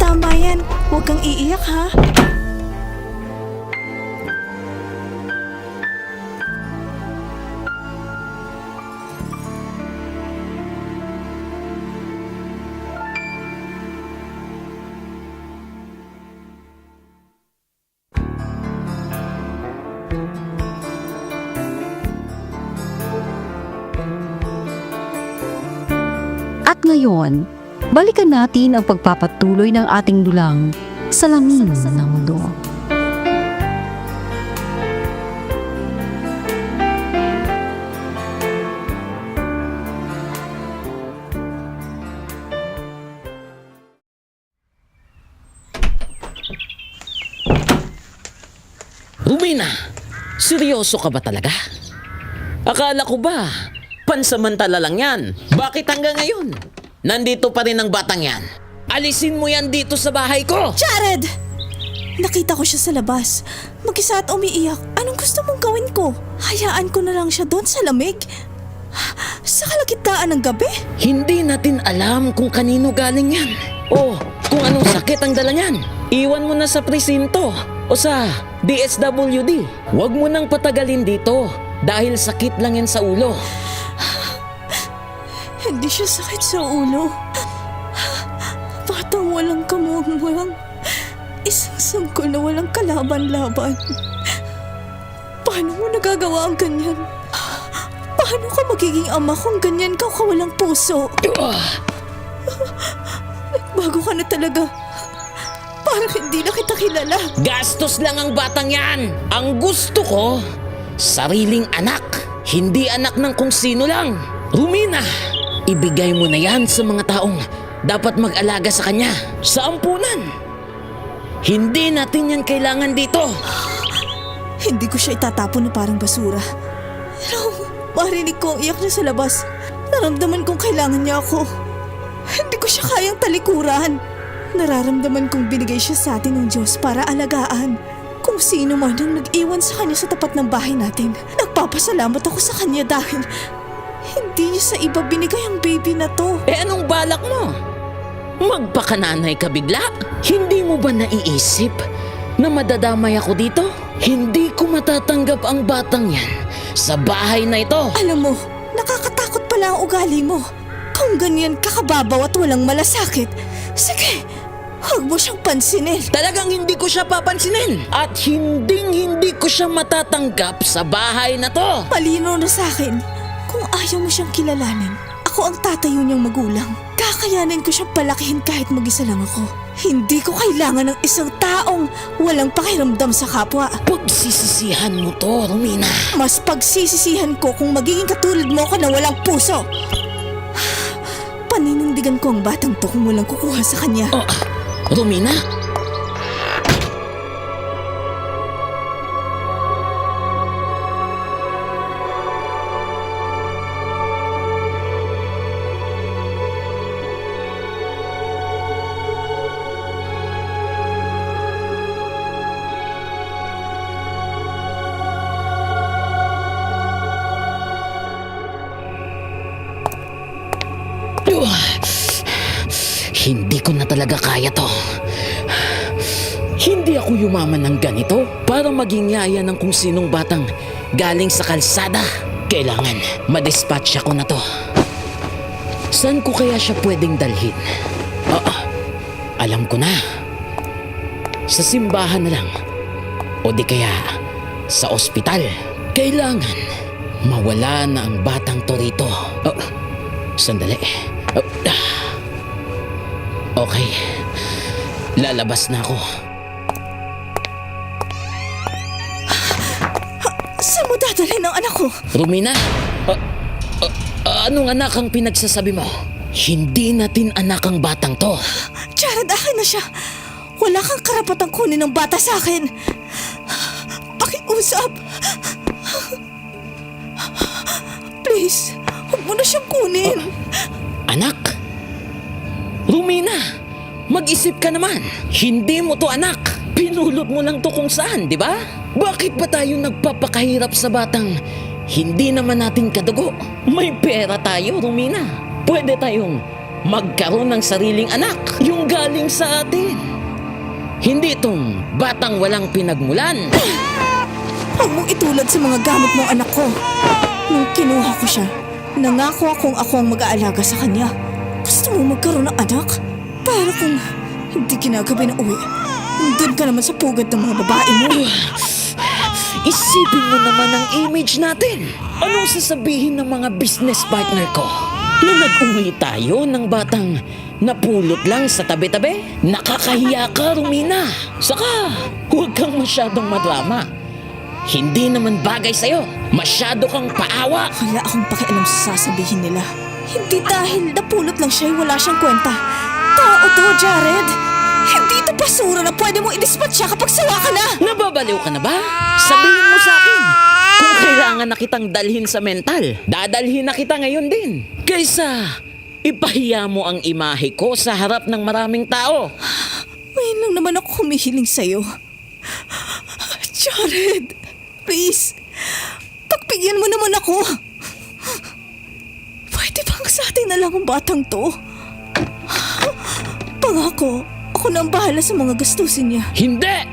Tama yan. Huwag kang iiyak, ha? At ngayon, balikan natin ang pagpapatuloy ng ating dulang Salamin ng Mundo. Romina, seryoso ka ba talaga? Akala ko ba, pansamantala lang yan. Bakit hanggang ngayon? Nandito pa rin ang batang yan. Alisin mo yan dito sa bahay ko! Jared! Nakita ko siya sa labas. Mag-isa at umiiyak. Anong gusto mong gawin ko? Hayaan ko na lang siya doon sa lamig? Sa kalagitnaan ng gabi? Hindi natin alam kung kanino galing yan. O kung anong sakit ang dala niyan. Iwan mo na sa presinto o sa DSWD. Huwag mo nang patagalin dito dahil sakit lang yan sa ulo. Hindi siya sakit sa ulo. Batang walang kamuang-muang. Isang sangkol na walang kalaban-laban. Paano mo nagagawa ang ganyan? Paano ka magiging ama kung ganyan ka kawalang puso? Bago ka na talaga. Parang hindi na kita kilala. Gastos lang ang batang yan. Ang gusto ko, sariling anak. Hindi anak ng kung sino lang. Romina, ibigay mo na yan sa mga taong dapat mag-alaga sa kanya. Sa ampunan. Hindi natin yan kailangan dito. Hindi ko siya itatapon na parang basura. Pero marinig ko ang iyak niya sa labas. Naramdaman kong kailangan niya ako. Hindi ko siya kayang talikuran. Nararamdaman kong binigay siya sa atin ng Diyos para alagaan. Kung sino man ang nag-iwan sa kanya sa tapat ng bahay natin, nagpapasalamat ako sa kanya dahil hindi niya sa iba binigay ang baby na to. Anong balak mo? Magpakananay ka bigla? Hindi mo ba naiisip na madadamay ako dito? Hindi ko matatanggap ang batang yan sa bahay na ito. Alam mo, nakakatakot pala ang ugali mo. Kung ganyan kakababaw at walang malasakit, sige, huwag mo siyang pansinin. Talagang hindi ko siya papansinin. At hindi ko siya matatanggap sa bahay na to. Malino na sa akin, kung ayaw mo siyang kilalanin, ako ang tatayo niyang magulang. Kakayanin ko siyang palakihin kahit mag-isa lang ako. Hindi ko kailangan ng isang taong walang pakiramdam sa kapwa. Pagsisisihan mo to, Romina. Mas pagsisisihan ko kung magiging katulad mo ka na walang puso. Paninindigan ko ang batang to kung walang kukuha sa kanya. Oh, Romina? Hindi ko na talaga kaya to. Hindi ako yumaman ng ganito para maging yaya ng kung sinong batang galing sa kalsada. Kailangan madispatch ako na to. Saan ko kaya siya pwedeng dalhin? Alam ko na. Sa simbahan na lang. O di kaya sa ospital. Kailangan mawala na ang batang to rito. Sandali. Okay. Lalabas na ako. Saan mo dadalhin ang anak ko? Romina? Anong anak ang pinagsasabi mo? Hindi natin anak ang batang to. Jared, akin na siya. Wala kang karapatang kunin ng bata sa akin. Pakiusap. Please, huwag mo na siyang kunin. Anak? Romina, mag-isip ka naman. Hindi mo to anak. Pinulot mo lang to kung saan, di ba? Bakit ba tayo nagpapakahirap sa batang hindi naman natin kadugo? May pera tayo, Romina. Pwede tayong magkaroon ng sariling anak. Yung galing sa atin. Hindi itong batang walang pinagmulan. Huwag mong itulad sa mga gamit mong anak ko. Nung kinuha ko siya, nangako akong ako ang mag-aalaga sa kanya. Gusto mo magkaroon ng anak? Pero kung hindi ginagabi na uwi, nandun ka naman sa pugad ng mga babae mo. Isipin mo naman ang image natin. Anong sasabihin ng mga business partner ko? Na nag-uwi tayo ng batang napulot lang sa tabi-tabi? Nakakahiya ka, Romina. Saka, huwag kang masyadong madrama. Hindi naman bagay sa'yo. Masyado kang paawa. Wala akong pakialam sa sasabihin nila. Hindi dahil napulot lang siya, wala siyang kwenta. Tao to, Jared. Hindi ito basura na pwede mo i-dispatch siya kapag sawa ka na. Nababaliw ka na ba? Sabihin mo sa akin. Kung kailangan na kitang dalhin sa mental, dadalhin na kita ngayon din. Kaysa ipahiya mo ang imahe ko sa harap ng maraming tao. Ngayon lang naman ako humihiling sa'yo. Jared, please, pagbigyan mo naman ako. Pwede bang sa atin na lang ang batang to? Pangako, ako na ang bahala sa mga gastusin niya. Hindi!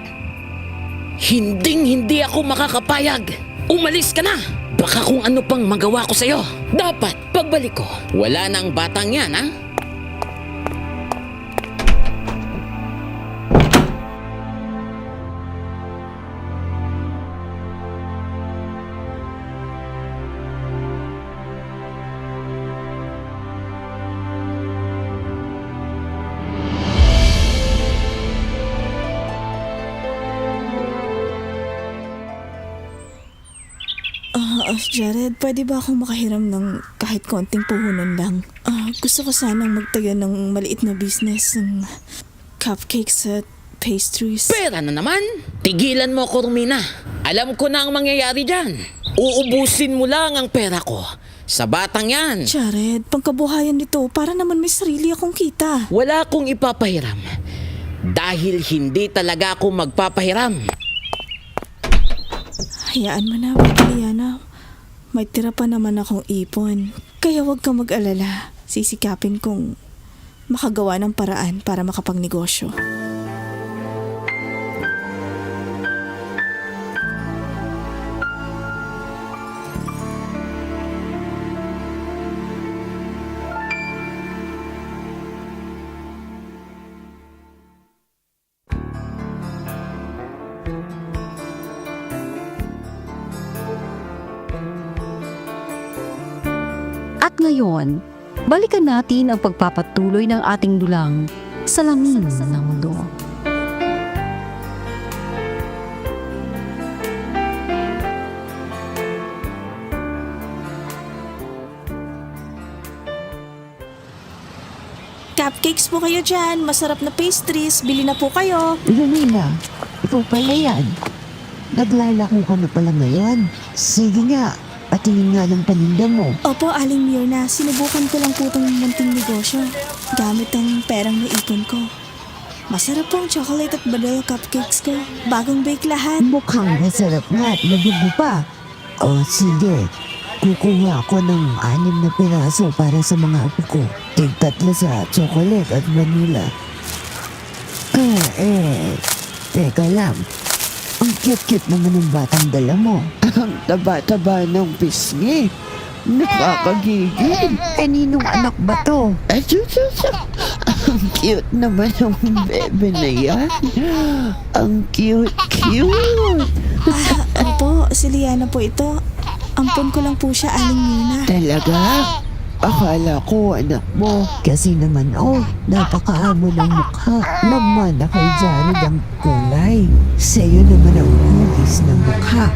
Hindi ako makakapayag. Umalis ka na! Baka kung ano pang magawa ko sa'yo. Dapat, pagbalik ko, wala na ang batang yan, ha? Jared, pwede ba akong makahiram ng kahit konting puhunan lang? Gusto ko sanang magtayo ng maliit na business ng cupcakes at pastries. Pera na naman! Tigilan mo ako, Romina. Alam ko na ang mangyayari dyan. Uubusin mo lang ang pera ko sa batang yan. Jared, pangkabuhayan nito para naman may sarili akong kita. Wala akong ipapahiram dahil hindi talaga ako magpapahiram. Hayaan mo na, Liana. May tira pa naman akong ipon. Kaya huwag kang mag-alala. Sisikapin kong makagawa ng paraan para makapagnegosyo. At ngayon, balikan natin ang pagpapatuloy ng ating dulang Salamin ng Mundo. Cupcakes po kayo dyan, masarap na pastries, bili na po kayo. Romina, ikaw pala yan. Naglalako ka na pala ngayon. Sige nga, patingin nga ng paninda mo. Opo, Aling Mirna, sinubukan ko lang po itong munting negosyo gamit ang perang naipon ko. Masarap po ang chocolate at vanilla cupcakes ko. Bagong bake lahat. Mukhang masarap nga at mabubo pa. O sige, kukuha ako ng 6 na piraso para sa mga apo ko. Tig-3 sa chocolate at vanilla. Teka lang. Ang cute-cute naman ng batang dala mo. Ang taba-taba ng pisngi. Nakakagigil. Kaninong anak ba to? Ang cute naman ng bebe na yan. Ang cute-cute. Opo, si Liana po ito. Ampon ko lang po siya, Aling Mirna. Talaga? Akala ko anak mo. Kasi naman napakaamo ng mukha. Naman na kay Jared ang kulay. Sa'yo naman ang hugis ng mukha.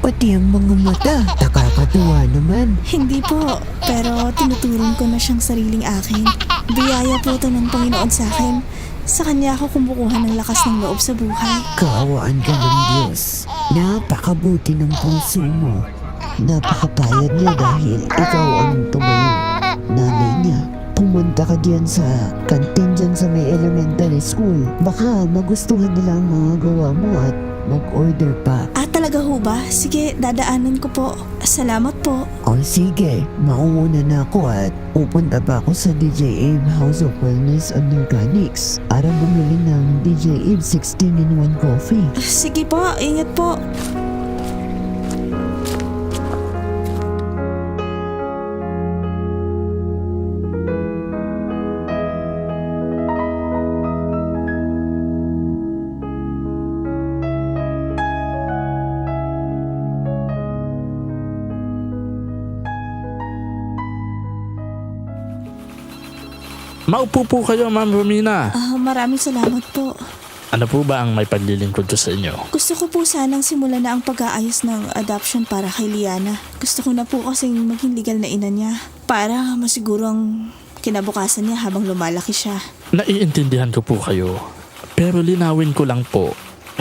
Pati ang mga mata. Nakakatuwa naman. Hindi po, pero tinuturing ko na siyang sariling akin. Biyaya po ito ng Panginoon sa akin. Sa kanya ako kumukuha ng lakas ng loob sa buhay. Kaawaan ka ng Diyos. Napakabuti ng puso mo. Napakapayad niya dahil ikaw ang tumayong nanay niya. Pumunta ka diyan sa kantin dyan sa may elementary school. Baka magustuhan nila ang mga gawa mo at mag-order pa. Talaga ho ba? Sige, dadaanan ko po. Salamat po. O sige, mauuna na ako at pupunta pa ako sa DJ Abe House of Wellness and Organics para bumili ng DJ Abe 16-in-1 coffee. Sige po, ingat po. Maupo po kayo, Ma'am Romina. Maraming salamat po. Ano po ba ang may paglilingkod ko sa inyo? Gusto ko po sanang simulan na ang pag-aayos ng adoption para kay Liana. Gusto ko na po kasing maging legal na ina niya para masiguro ang kinabukasan niya habang lumalaki siya. Naiintindihan ko po kayo. Pero linawin ko lang po,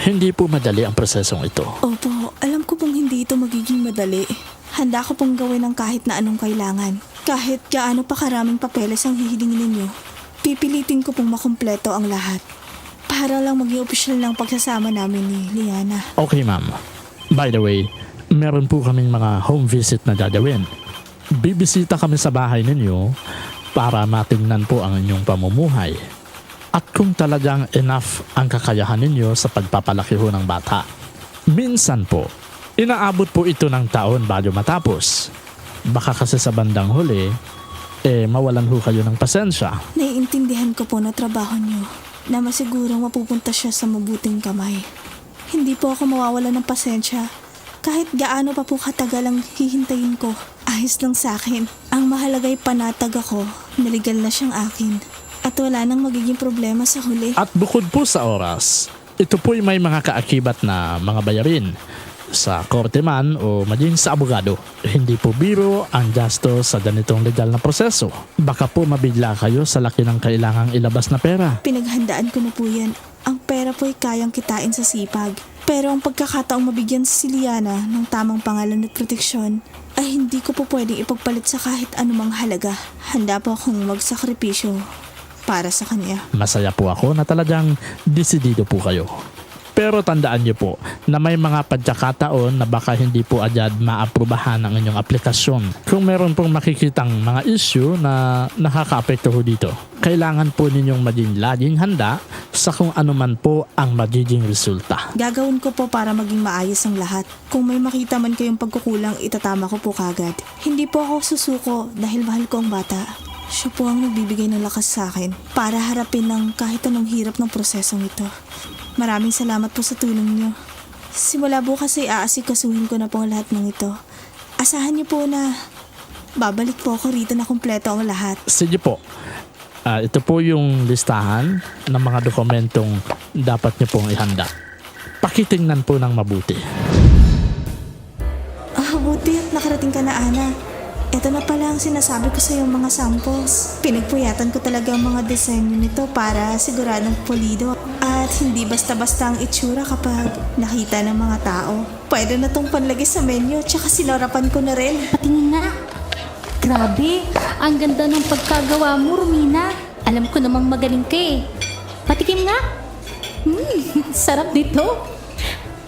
hindi po madali ang prosesong ito. Opo, alam ko pong hindi ito magiging madali. Handa ko pong gawin ang kahit na anong kailangan. Kahit gaano pa karaming papeles ang hihilingin ninyo, pipilitin ko pong makumpleto ang lahat. Para lang maging opisyal ng pagsasama namin ni Liana. Okay, ma'am. By the way, meron po kaming mga home visit na gagawin. Bibisita kami sa bahay ninyo para matingnan po ang inyong pamumuhay. At kung talagang enough ang kakayahan ninyo sa pagpapalaki ho ng bata. Minsan po, inaabot po ito ng taon bago matapos. Baka kasi sa bandang huli, mawalan ho kayo ng pasensya. Naiintindihan ko po na trabaho niyo, na masigurong mapupunta siya sa mabuting kamay. Hindi po ako mawawala ng pasensya. Kahit gaano pa po katagal ang hihintayin ko, ayos lang sa akin. Ang mahalaga'y panatag ako, naligal na siyang akin. At wala nang magiging problema sa huli. At bukod po sa oras, ito po'y may mga kaakibat na mga bayarin. Sa korte man o maging sa abogado. Hindi po biro ang gasto sa ganitong legal na proseso. Baka po mabigla kayo sa laki ng kailangang ilabas na pera. Pinaghandaan ko na po yan. Ang pera po'y kayang kitain sa sipag. Pero ang pagkakataong mabigyan si Liana ng tamang pangalan at proteksyon ay hindi ko po pwedeng ipagpalit sa kahit anumang halaga. Handa po akong magsakripisyo para sa kanya. Masaya po ako na talagang desidido po kayo. Pero tandaan niyo po na may mga pagkakataon na baka hindi po agad maaprubahan ang inyong aplikasyon. Kung meron pong makikitang mga issue na nakakaapekto ho dito, kailangan po ninyong maging laging handa sa kung ano man po ang magiging resulta. Gagawin ko po para maging maayos ang lahat. Kung may makita man kayong pagkukulang, itatama ko po kagad. Hindi po ako susuko dahil mahal ko ang bata. Siya po ang nagbibigay ng lakas sa akin para harapin ng kahit anong hirap ng prosesong ito. Maraming salamat po sa tulong niyo. Simula bukas ay aasikasuhin ko na po ang lahat ng ito. Asahan niyo po na babalik po ako rito na kumpleto ang lahat. Sige po. Ito po yung listahan ng mga dokumentong dapat niyo pong ihanda. Pakitingnan po ng mabuti. Buti at nakarating ka na, Ana. Ito na pala ang sinasabi ko sa iyong mga samples. Pinagpuyatan ko talaga ang mga disenyo nito para siguradong pulido at hindi basta-basta ang itsura kapag nakita ng mga tao. Pwede na tong panlagay sa menu tsaka sinarapan ko na rin. Patingin nga. Grabe, ang ganda ng pagkagawa mo, Romina. Alam ko namang magaling ka eh. Patikim nga. Sarap dito.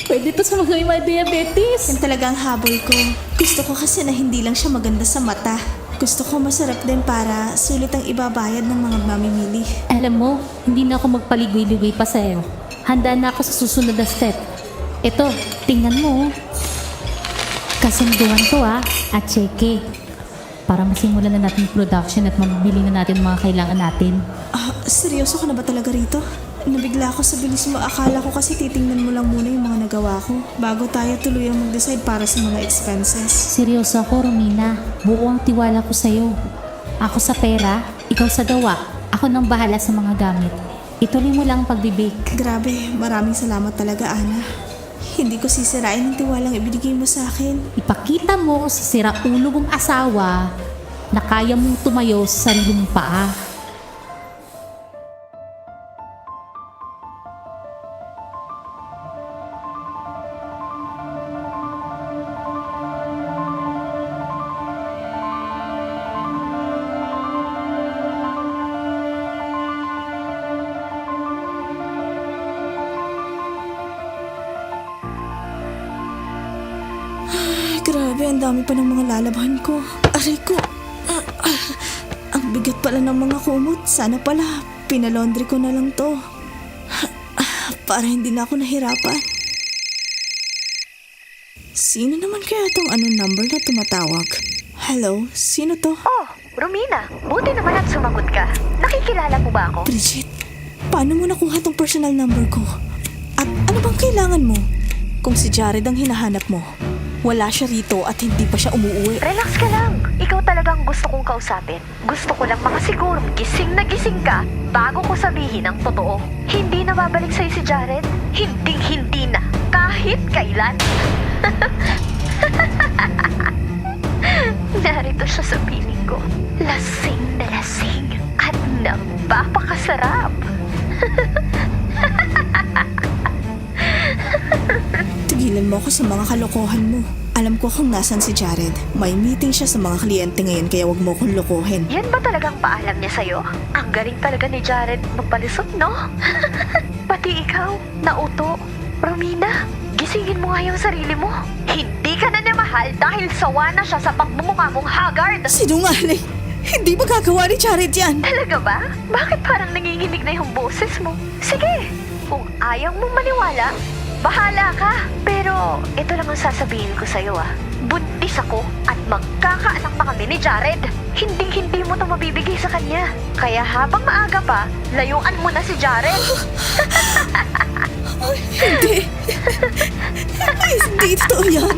Pwede to sa mga may diabetes. Yan talaga ang habol ko. Gusto ko kasi na hindi lang siya maganda sa mata. Gusto ko masarap din para sulit ang ibabayad ng mga mamimili. Alam mo, hindi na ako magpaligoy-ligoy pa sa'yo. Handa na ako sa susunod na step. Ito, tingnan mo. Kasunduan to at cheque. Para masimulan na natin production at mabibili na natin mga kailangan natin. Seryoso ka na ba talaga rito? Nabigla ako sa bilis mo. Akala ko kasi titingnan mo lang muna yung mga nagawa ko bago tayo tuluyang mag-decide para sa mga expenses. Seryoso ako, Romina. Buo ang tiwala ko sa'yo. Ako sa pera, ikaw sa gawa. Ako nang bahala sa mga gamit. Ituloy mo lang ang pagbibake. Grabe, maraming salamat talaga, Ana. Hindi ko sisirain ang tiwalang ibinigay mo sa akin. Ipakita mo sa siraulo mong asawa na kaya mong tumayo sa sariling paa. Grabe, ang dami pa ng mga lalabhan ko. Aray ko. Ang bigat pala ng mga kumot. Sana pala, pinalondry ko na lang to. Para hindi na ako nahirapan. Sino naman kaya tong anong number na tumatawag? Hello? Sino to? Oh, Romina, buti naman at sumagot ka. Nakikilala mo ba ako? Bridget, paano mo nakuha tong personal number ko? At ano bang kailangan mo? Kung si Jared ang hinahanap mo, wala siya rito at hindi pa siya umuwi. Relax ka lang. Ikaw talagang gusto kong kausapin. Gusto ko lang makasigurong gising na gising ka bago ko sabihin ang totoo. Hindi na babalik sa'yo si Jared. Hindi na. Kahit kailan. Narito siya sa piling ko. Lasing na lasing. At napapakasarap. Tigilan mo ako sa mga kalokohan mo. Alam ko kung nasan si Jared. May meeting siya sa mga kliyente ngayon kaya wag mo akong lokohin. Yan ba talagang paalam niya sa'yo? Ang galing talaga ni Jared magpalisot, no? Pati ikaw, nauto. Romina, gisingin mo nga yung sarili mo. Hindi ka na niya mahal dahil sawa na siya sa pagmumukha mong haggard. Sinungaling! Hindi ba gagawa ni Jared yan? Talaga ba? Bakit parang nanginginig na yung boses mo? Sige, kung ayaw mong maniwala, bahala ka. Pero ito lang ang sasabihin ko sa'yo Buntis ako at magkakaanak pa kami ni Jared. Hindi mo to mabibigay sa kanya. Kaya habang maaga pa, layuan mo na si Jared. Hindi. Hindi totoo yan.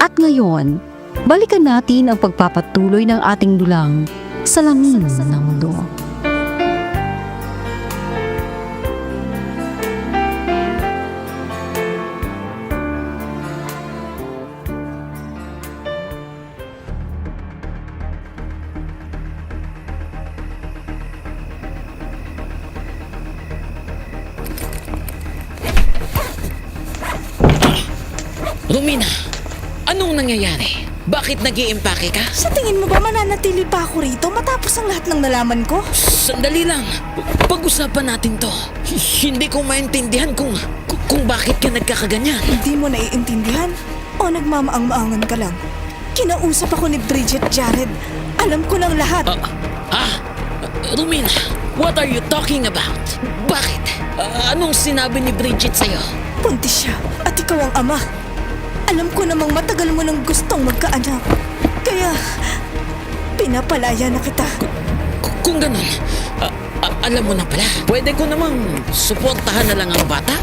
At ngayon, balikan natin ang pagpapatuloy ng ating dulang Salamin ng Mundo. Romina, anong nangyayari? Bakit nag-iimpake ka? Sa tingin mo ba mananatili pa ako rito matapos ang lahat ng nalaman ko? Sandali lang. Pag-usapan natin to. Hindi ko maintindihan kung bakit ka nagkakaganyan. Hindi mo naiintindihan? O nagmamaang-maangan ka lang? Kinausap ako ni Bridget, Jared. Alam ko ng lahat. Romina, what are you talking about? Bakit? Anong sinabi ni Bridget sa'yo? Buntis siya at ikaw ang ama. Alam ko namang matagal mo nang gustong magkaanak. Kaya, pinapalaya na kita. Kung ganun, alam mo na pala. Pwede ko namang suportahan na lang ang bata.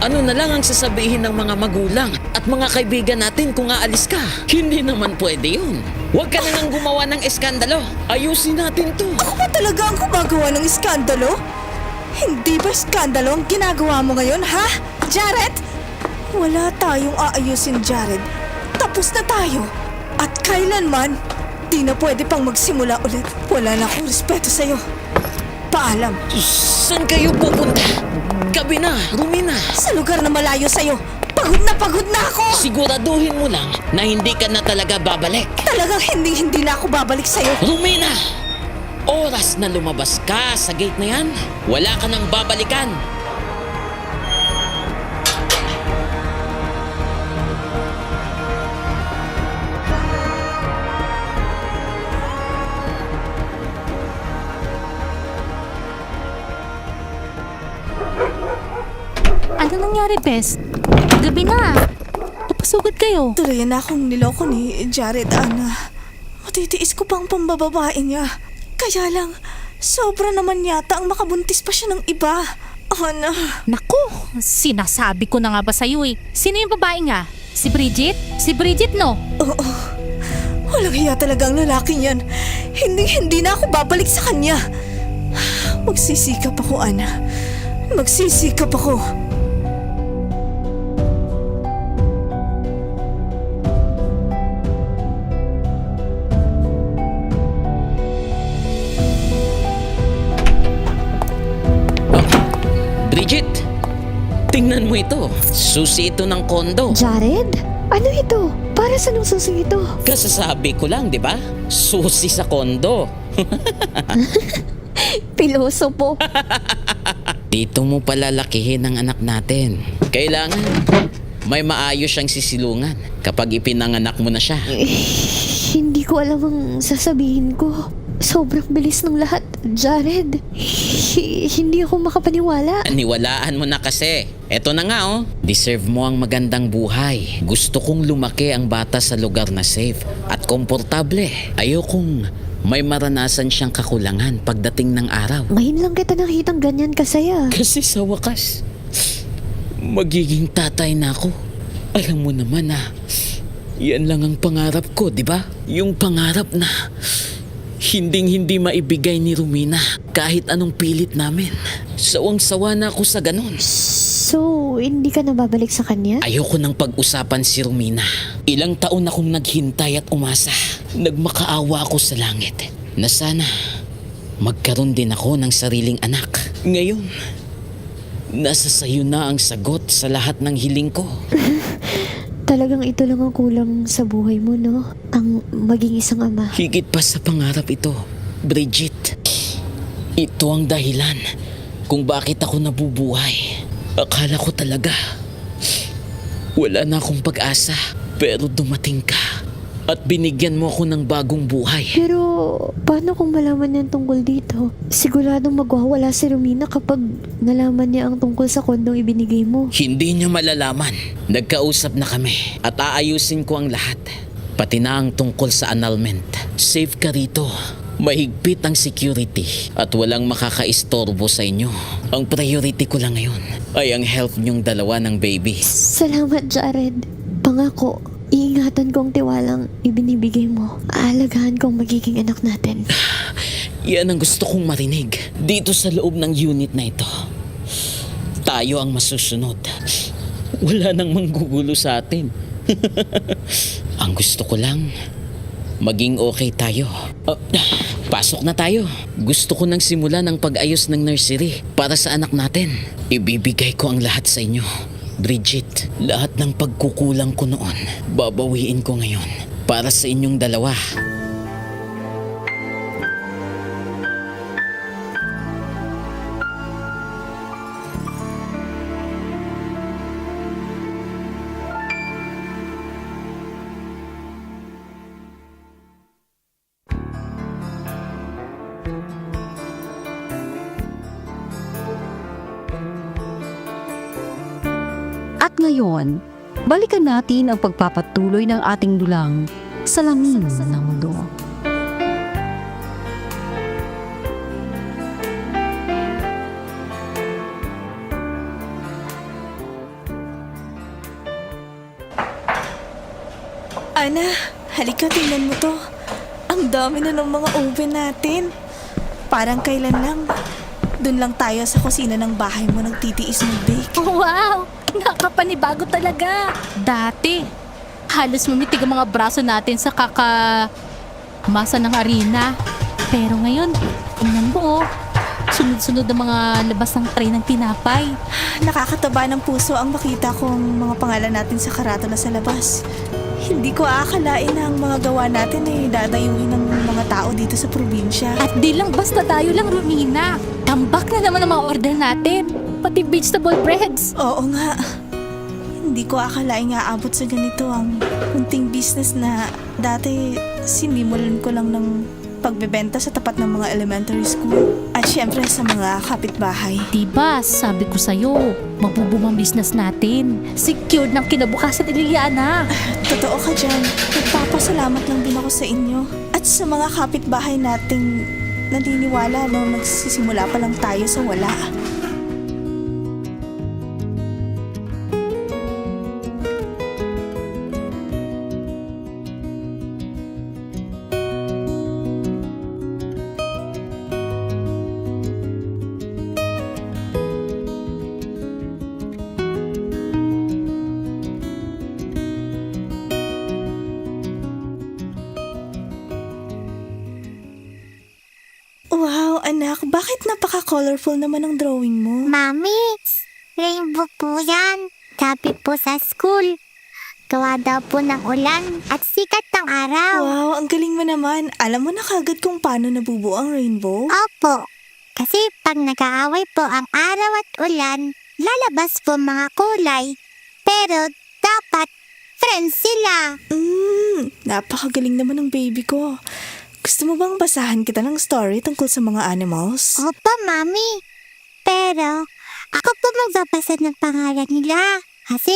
Ano na lang ang sasabihin ng mga magulang at mga kaibigan natin kung aalis ka? Hindi naman pwede yun. Huwag ka na lang gumawa ng eskandalo. Ayusin natin to. Ako ba talaga ang gumagawa ng iskandalo? Hindi ba iskandalo ang ginagawa mo ngayon, ha? Jared? Wala tayong aayusin, Jared. Tapos na tayo. At kailanman, di na pwede pang magsimula ulit. Wala na akong respeto sa'yo. Paalam. Saan kayo pupunta? Gabi na, Romina. Sa lugar na malayo sa'yo. Pagod na ako! Siguraduhin mo lang na hindi ka na talaga babalik. Talagang hindi na ako babalik sa'yo. Romina! Oras na lumabas ka sa gate na yan. Wala ka nang babalikan. Ano nangyari, Bes? Gabi na. Napasugod kayo. Tuloy na akong niloko ni Jared, Ana. Matitiis ko pang pambababae niya. Kaya lang, sobra naman yata ang makabuntis pa siya ng iba. Ana. Naku, sinasabi ko na nga ba sa'yo eh. Sino yung babae nga? Si Bridget? Si Bridget, no? Oo. Walang hiya talaga ang lalaking yan. Hindi na ako babalik sa kanya. Magsisikap ako, Ana. Magsisikap ako. Bridget, tingnan mo ito. Susi ito ng kondo. Jared? Ano ito? Para sa nung susing ito? Kasasabi ko lang, di ba? Susi sa kondo. Piloso po. Dito mo palalakihin ang anak natin. Kailangan may maayos siyang sisilungan kapag ipinanganak mo na siya. Hindi ko alam ang sasabihin ko. Sobrang bilis ng lahat, Jared. Hindi ako makapaniwala. Niwalaan mo na kasi. Eto na nga oh. Deserve mo ang magandang buhay. Gusto kong lumaki ang bata sa lugar na safe at komportable. Ayokong may maranasan siyang kakulangan pagdating ng araw. Ngayon lang kita nakitang ganyan kasaya. Kasi sa wakas, magiging tatay na ako. Alam mo naman yan lang ang pangarap ko, di ba? Yung pangarap na hinding-hindi maibigay ni Romina kahit anong pilit namin. Sawang-sawa na ako sa ganun. So, hindi ka na babalik sa kanya? Ayoko nang pag-usapan si Romina. Ilang taon akong naghintay at umasa. Nagmakaawa ako sa langit na sana magkaroon din ako ng sariling anak. Ngayon, nasa sayo na ang sagot sa lahat ng hiling ko. Talagang ito lang ang kulang sa buhay mo, no? Ang maging isang ama. Higit pa sa pangarap ito, Bridget. Ito ang dahilan kung bakit ako nabubuhay. Akala ko talaga wala na akong pag-asa. Pero dumating ka at binigyan mo ako ng bagong buhay. Pero, paano kung malaman niya ang tungkol dito? Siguradong magwawala si Romina kapag nalaman niya ang tungkol sa kondong ibinigay mo. Hindi niya malalaman. Nagkausap na kami at aayusin ko ang lahat. Pati na ang tungkol sa annulment. Safe ka rito. Mahigpit ang security at walang makakaistorbo sa inyo. Ang priority ko lang ngayon ay ang health niyong dalawa ng baby. Salamat, Jared. Pangako, iingatan ko ang tiwalang ibinibigay mo. Aalagaan ko ang magiging anak natin. Yan ang gusto kong marinig dito sa loob ng unit na ito. Tayo ang masusunod. Wala nang manggugulo sa atin. Ang gusto ko lang, maging okay tayo. Pasok na tayo. Gusto ko nang simulan ang pag-ayos ng nursery para sa anak natin. Ibibigay ko ang lahat sa inyo. Bridget, lahat ng pagkukulang ko noon, babawiin ko ngayon para sa inyong dalawa. At ngayon, balikan natin ang pagpapatuloy ng ating dulang Salamin ng Mundo. Ana, halika, tingnan mo to. Ang dami na ng mga oven natin. Parang kailan lang, dun lang tayo sa kusina ng bahay mo nagtitiis mag-bake. Wow! Nakapanibago talaga. Dati, halos mamitig ang mga braso natin sa masa ng arena. Pero ngayon, tingnan mo, sunod-sunod ang mga labas ng tray ng tinapay. Nakakataba ng puso ang makita kong mga pangalan natin sa karatula sa labas. Hindi ko aakalain na ang mga gawa natin ay dadayuhin ng mga tao dito sa probinsya. At di lang basta tayo lang, Romina. Tambak na naman ang mga order natin. Pati vegetable breads. Oo nga. Hindi ko akalain nga abot sa ganito ang kunting business na dati sinimulan ko lang ng pagbebenta sa tapat ng mga elementary school. At syempre sa mga kapitbahay. Diba, sabi ko sa'yo, mabubumang business natin. Secured ng kinabukasan ni Liliana. Totoo ka dyan. Nagpapasalamat lang din ako sa inyo. At sa mga kapitbahay nating naniniwala nung nagsisimula pa lang tayo sa wala. Wow, anak, bakit napaka-colorful naman ang drawing mo? Mami, rainbow po yan. Sabi po sa school. Gawa daw po ng ulan at sikat ng araw. Wow, ang galing mo naman. Alam mo na kagad kung paano nabubuo ang rainbow? Opo. Kasi pag nag-aaway po ang araw at ulan, lalabas po mga kulay. Pero dapat friends sila. Napakagaling naman ng baby ko. Gusto mo bang basahan kita ng story tungkol sa mga animals? Opo, Mami. Pero ako po magbabasa ng pangalan nila. Kasi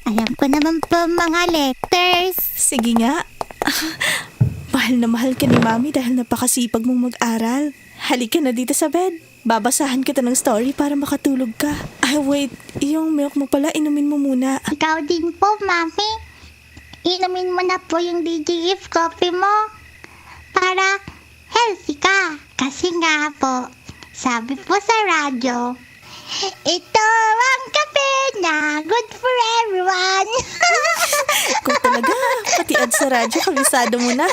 alam ko naman po mga letters. Sige nga. Mahal na mahal ka ni Mami dahil napakasipag mong mag-aral. Halika na dito sa bed. Babasahan kita ng story para makatulog ka. Ay, wait. Yung milk mo pala, inumin mo muna. Ikaw din po, Mami. Inumin mo na po yung DJF coffee mo. Para healthy ka. Kasi nga po, sabi po sa radyo, ito ang kape na good for everyone. Kung talaga, pati ad sa radyo, kabisado mo na.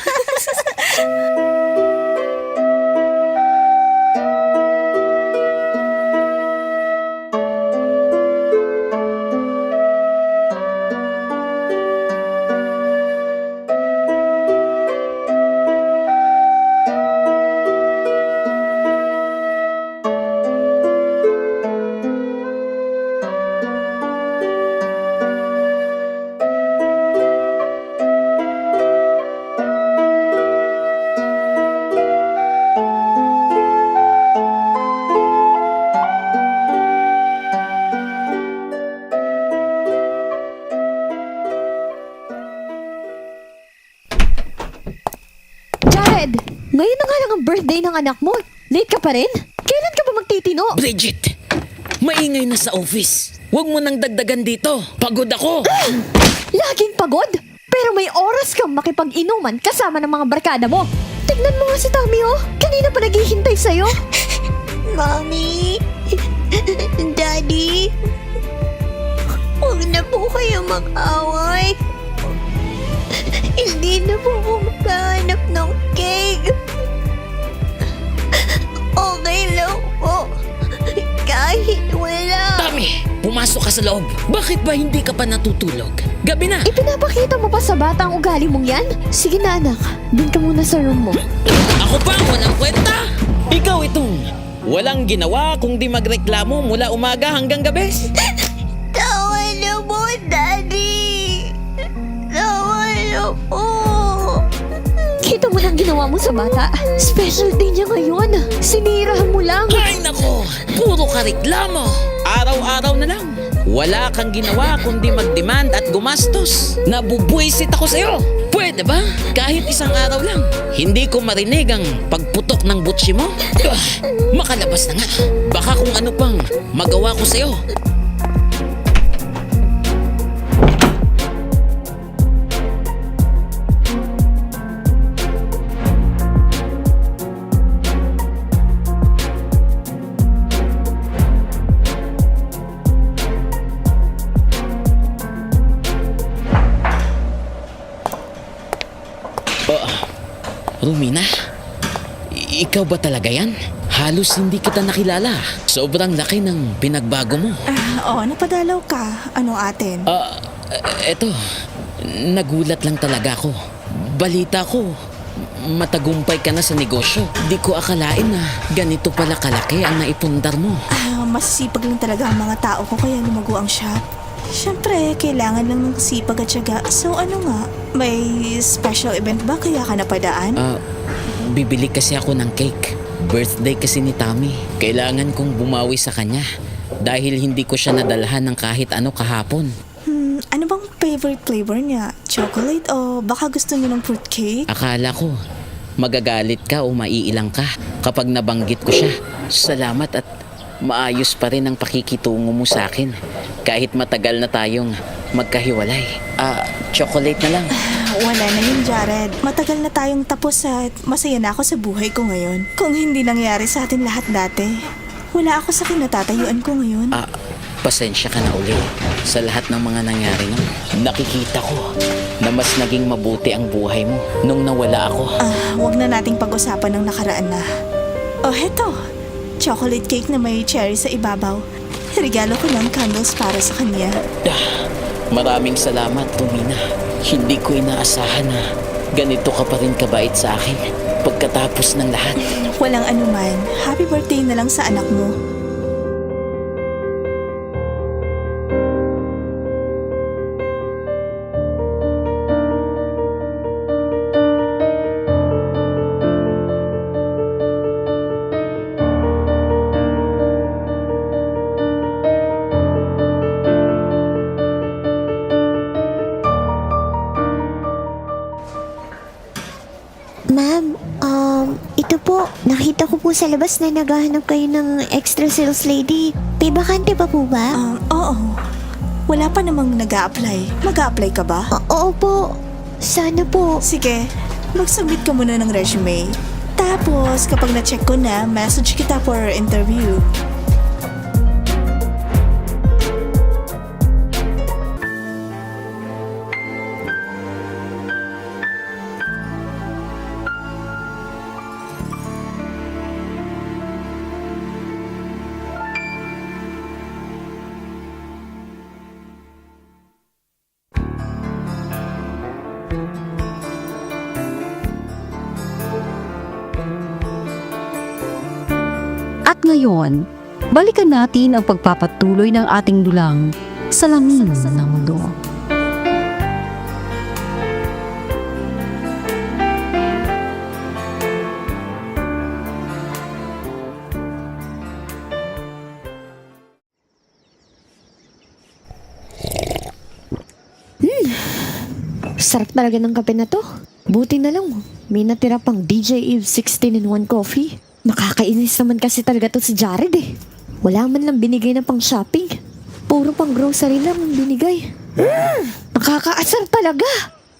Jared! Ngayon na nga lang ang birthday ng anak mo. Late ka pa rin? Kailan ka ba magtitino? Bridget, maingay na sa office. Huwag mo nang dagdagan dito. Pagod ako. Laging pagod? Pero may oras kang makipag-inuman kasama ng mga barkada mo. Tignan mo nga si Tommy, oh. Kanina pa naghihintay sa'yo. Mommy, Daddy, huwag na po kayo mag-away. Hindi na po magkahanap ng cake. Okay lang po. Kahit wala. Tommy, pumayag pumasok ka sa loob. Bakit ba hindi ka pa natutulog? Gabi na. Ipinapakita mo pa sa bata ang ugali mong yan? Sige na anak, dun ka muna sa room mo. Ako pa ang walang kwenta. Ikaw itong walang ginawa kundi magreklamo mula umaga hanggang gabi. Tawa na mo, Daddy! Tawa na po! Kita mo nang ginawa mo sa bata. Special day niya ngayon. Sinirahan mo lang. Ay nako, puro ka reklamo. Araw-araw na lang. Wala kang ginawa kundi mag-demand at gumastos. Nabubuisit ako sa'yo. Pwede ba? Kahit isang araw lang. Hindi ko marinig ang pagputok ng butsi mo. Makalabas na nga. Baka kung ano pang magawa ko sa'yo. Romina, ikaw ba talaga yan? Halos hindi kita nakilala. Sobrang laki ng pinagbago mo. Napadalaw ka. Ano atin? Eto, nagulat lang talaga ako. Balita ko, matagumpay ka na sa negosyo. Di ko akalain na ganito pala kalaki ang naipundar mo. Masisipag lang talaga ang mga tao ko kaya lumago ang shop. Siyempre, kailangan lang ng sipag at syaga. So ano nga, may special event ba kaya ka napadaan? Bibili kasi ako ng cake. Birthday kasi ni Tommy. Kailangan kong bumawi sa kanya dahil hindi ko siya nadalhan ng kahit ano kahapon. Ano bang favorite flavor niya? Chocolate o baka gusto niya ng fruitcake? Akala ko magagalit ka o maiilang ka kapag nabanggit ko siya. Salamat at maayos pa rin ang pakikitungo mo sa akin kahit matagal na tayong magkahiwalay. Chocolate na lang. Wala na yun, Jared. Matagal na tayong tapos at masaya na ako sa buhay ko ngayon. Kung hindi nangyari sa atin lahat dati, wala ako sa kinatatayuan ko ngayon. Pasensya ka na uli sa lahat ng mga nangyari nun. Nakikita ko na mas naging mabuti ang buhay mo nung nawala ako. Wag na nating pag-usapan ng nakaraan na. Heto. Chocolate cake na may cherry sa ibabaw. Regalo ko ng candles para sa kanya. Maraming salamat, Romina. Hindi ko inaasahan na ganito ka pa rin kabait sa akin pagkatapos ng lahat. Walang anuman. Happy birthday na lang sa anak mo. Ma'am, ito po, nakita ko po sa labas na naghahanap kayo ng extra sales lady. May bakante pa po ba? Oo. Wala pa namang nag-a-apply. Mag-a-apply ka ba? Oo po. Sana po. Sige, mag-submit ka muna ng resume. Tapos, kapag na-check ko na, message kita for interview. At ngayon, balikan natin ang pagpapatuloy ng ating dulang Salamin ng Mundo. Sarap talaga ng kape na to. Buti na lang, may natira pang DJ Eve 16-in-1 coffee. Nakakainis naman kasi talaga to si Jared eh. Wala man lang binigay na pang shopping. Puro pang grocery lang ang binigay. Nakakaasar talaga.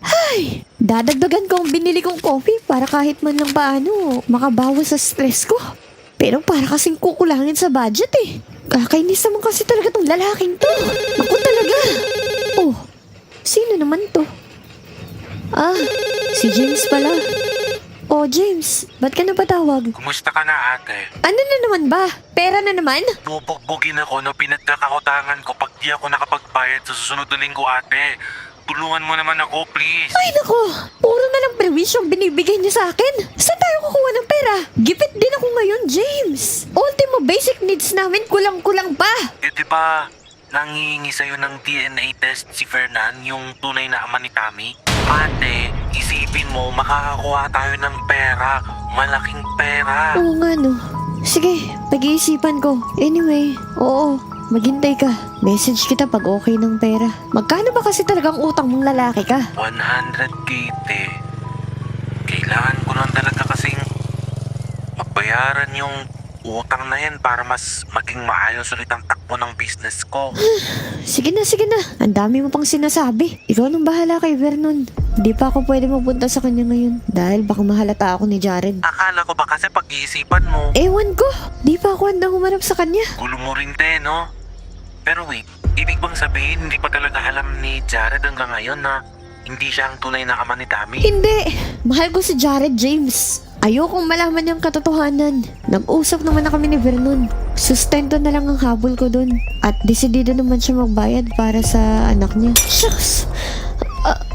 Ay, dadagdagan ko ang binili kong coffee para kahit man lang paano makabawas sa stress ko. Pero para kasing kukulangin sa budget eh. Kakainis naman kasi talaga tong lalaking to. Ako talaga. Oh, sino naman to? Si James pala. Oh, James, ba't ka napatawag? Kumusta ka na, ate? Ano na naman ba? Pera na naman? Bubugbugin ako na pinagkakautangan ko pag di ako nakapagbayad sa susunod na linggo, ate. Tulungan mo naman ako, please. Ay nako, puro na lang perwisyong binibigay niya sa akin. Saan tayo kukuha ng pera? Gipit din ako ngayon, James. Ultimo basic needs namin kulang-kulang pa. Eh, di ba nangihingi sa'yo ng DNA test si Fernan, yung tunay na ama ni Tammy? Ate, isipin mo, makakakuha tayo ng pera. Malaking pera. Oo nga no. Sige, pag-iisipan ko. Anyway, oo, maghintay ka. Message kita pag okay ng pera. Magkano ba kasi talagang utang mong lalaki ka? 100K, te. Kailangan ko lang talaga kasing mabayaran yung utang na yan para mas maging maayos ulit ang takbo ng business ko. Sige na, sige na. Ang dami mo pang sinasabi. Ikaw nang bahala kay Vernon. Hindi pa ako pwede mapunta sa kanya ngayon dahil baka mahalata ako ni Jared. Akala ko ba kasi pag-iisipan mo? Ewan ko. Di pa ako handang humarap sa kanya. Gulo mo rin, te, no? Pero wait, ibig bang sabihin hindi pa talaga alam ni Jared hanggang ngayon na hindi siya ang tunay na ama ni Tammy? Hindi. Mahal ko si Jared, James. Ayokong malaman niyang katotohanan. Nag-usap naman na kami ni Vernon. Sustento na lang ang habol ko dun. At desidido naman siya magbayad para sa anak niya. Shucks!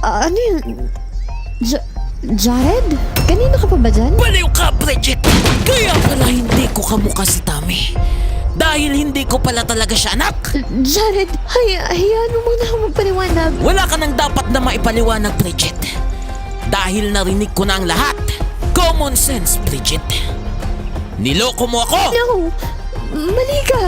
Ano yun? Jared? Kanina ka pa ba dyan? Baliw ka, Bridget! Kaya pala hindi ko kamukha si Tammy. Dahil hindi ko pala talaga siya anak. Jared, hayaan mo muna ako magpaliwanag. Wala ka nang dapat na maipaliwanag, Bridget. Dahil narinig ko na ang lahat. Common sense, Bridget. Niloko mo ako! No! Mali ka!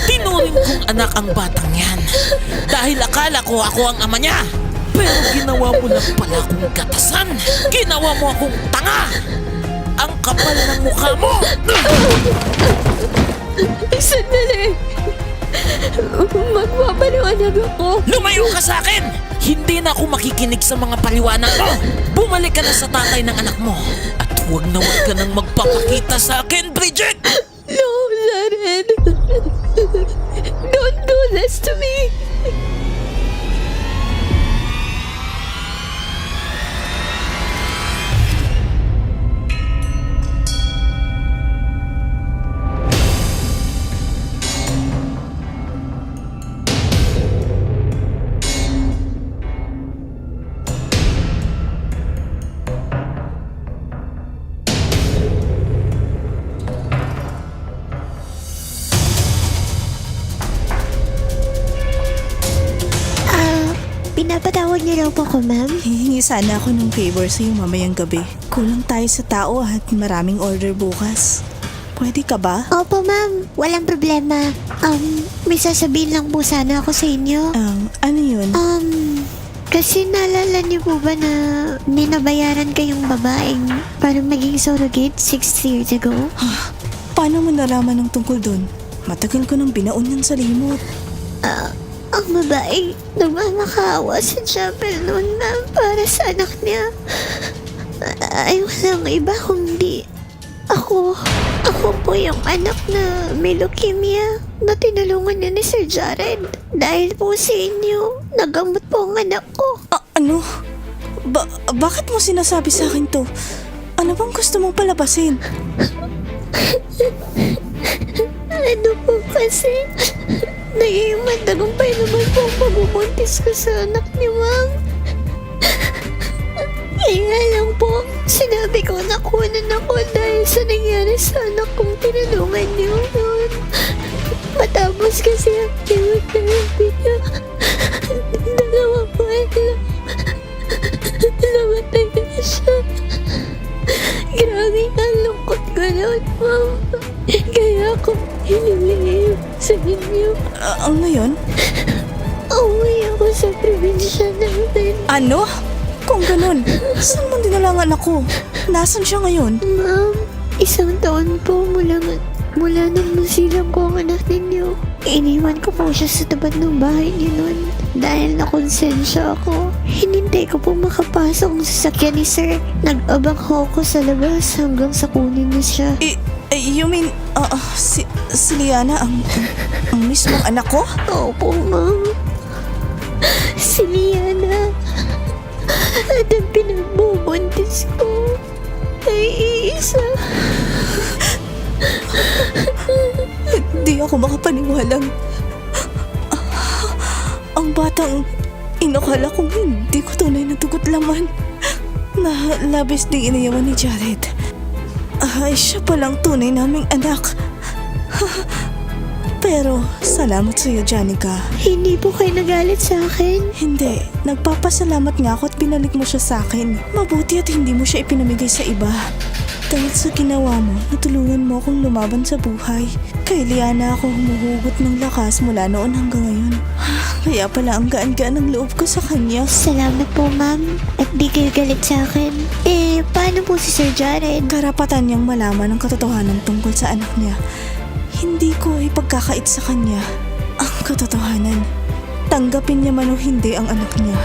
Tinuring kong anak ang batang yan. Dahil akala ko ako ang ama niya. Pero ginawa mo lang pala akong gatasan. Ginawa mo akong tanga. Ang kapal ng mukha mo. Sandali! Magpapaliwanag ako. Lumayo ka sa akin! Hindi na ako makikinig sa mga paliwanag mo. Bumalik ka na sa tatay ng anak mo. At huwag na huwag ka nang magpapakita sa akin, Bridget! No, Jared! Don't do this to me! Pinapatawag niyo raw po ko, ma'am? Hihingi sana ako ng favor sa'yo mamayang gabi. Kulang tayo sa tao at maraming order bukas. Pwede ka ba? Opo, ma'am. Walang problema. May sasabihin lang po sana ako sa inyo. Ano yun? Kasi naalala niyo po ba na ninabayaran kayong babaeng para maging surrogate 6 years ago? Paano mo nalaman ng tungkol dun? Matagal ko nang binaon yan sa limot. Ang babaeng nagmamakaawa sa chapel noon, ma'am, para sa anak niya. Ay walang iba kundi ako. Ako po yung anak na may leukemia na tinulungan niya ni Sir Jared. Dahil po sa inyo, nagamot po ang anak ko. Ano? Bakit mo sinasabi sa akin to? Ano bang gusto mong palabasin? Ano po kasi? Naging matagumpay naman po ang pagbubuntis ko sa anak ni ma'am. Kaya lang po, sinabi ko na kunan ako dahil sa nangyari sa anak kong tinulungan niyo noon. Matapos kasi ang chemotherapy niya, 2 buwan lang, namatay na siya. Grabe ang lungkot ko noon, ma'am. Kaya ako hinilingin sa inyo. Ngayon? Uwi ako sa probinsya namin. Ano? Kung ganun, saan mo dinala ang anak ko? Nasaan siya ngayon? Ma'am, 1 taon po mula nang masilang ko ang anak ninyo. Iniwan ko po siya sa tapat ng bahay niyo noon. Dahil nakonsensya ako, hinintay ko po makapasok ang sasakyan ni Sir. Nag-abang ako sa labas hanggang sa kunin niya siya. You mean, si Liana ang mismong anak ko? Opo, ma'am. Si Liana. At ang pinagbubuntis ko ay iisa. Hindi ako makapaniwalang ang batang inakala kong hindi ko tunay na dugo't laman na labis ding iniyawan ni Jared ay siya palang tunay naming anak. Pero salamat sa iyo, Janica. Hindi po kayo nagalit sa akin. Hindi, nagpapasalamat nga ako at binalik mo siya sa akin. Mabuti at hindi mo siya ipinamigay sa iba. Dahil sa ginawa mo, natulungan mo akong lumaban sa buhay. Kay Liana ako humuhugot ng lakas mula noon hanggang ngayon. Kaya pala ang gaan-gaan ng loob ko sa kanya. Salamat po, ma'am. At di kayo galit sa akin. Paano po si Sir Jared? Karapatan niyang malaman ang katotohanan tungkol sa anak niya. Hindi ko ipagkakait sa kanya ang katotohanan. Tanggapin niya man o hindi ang anak niya.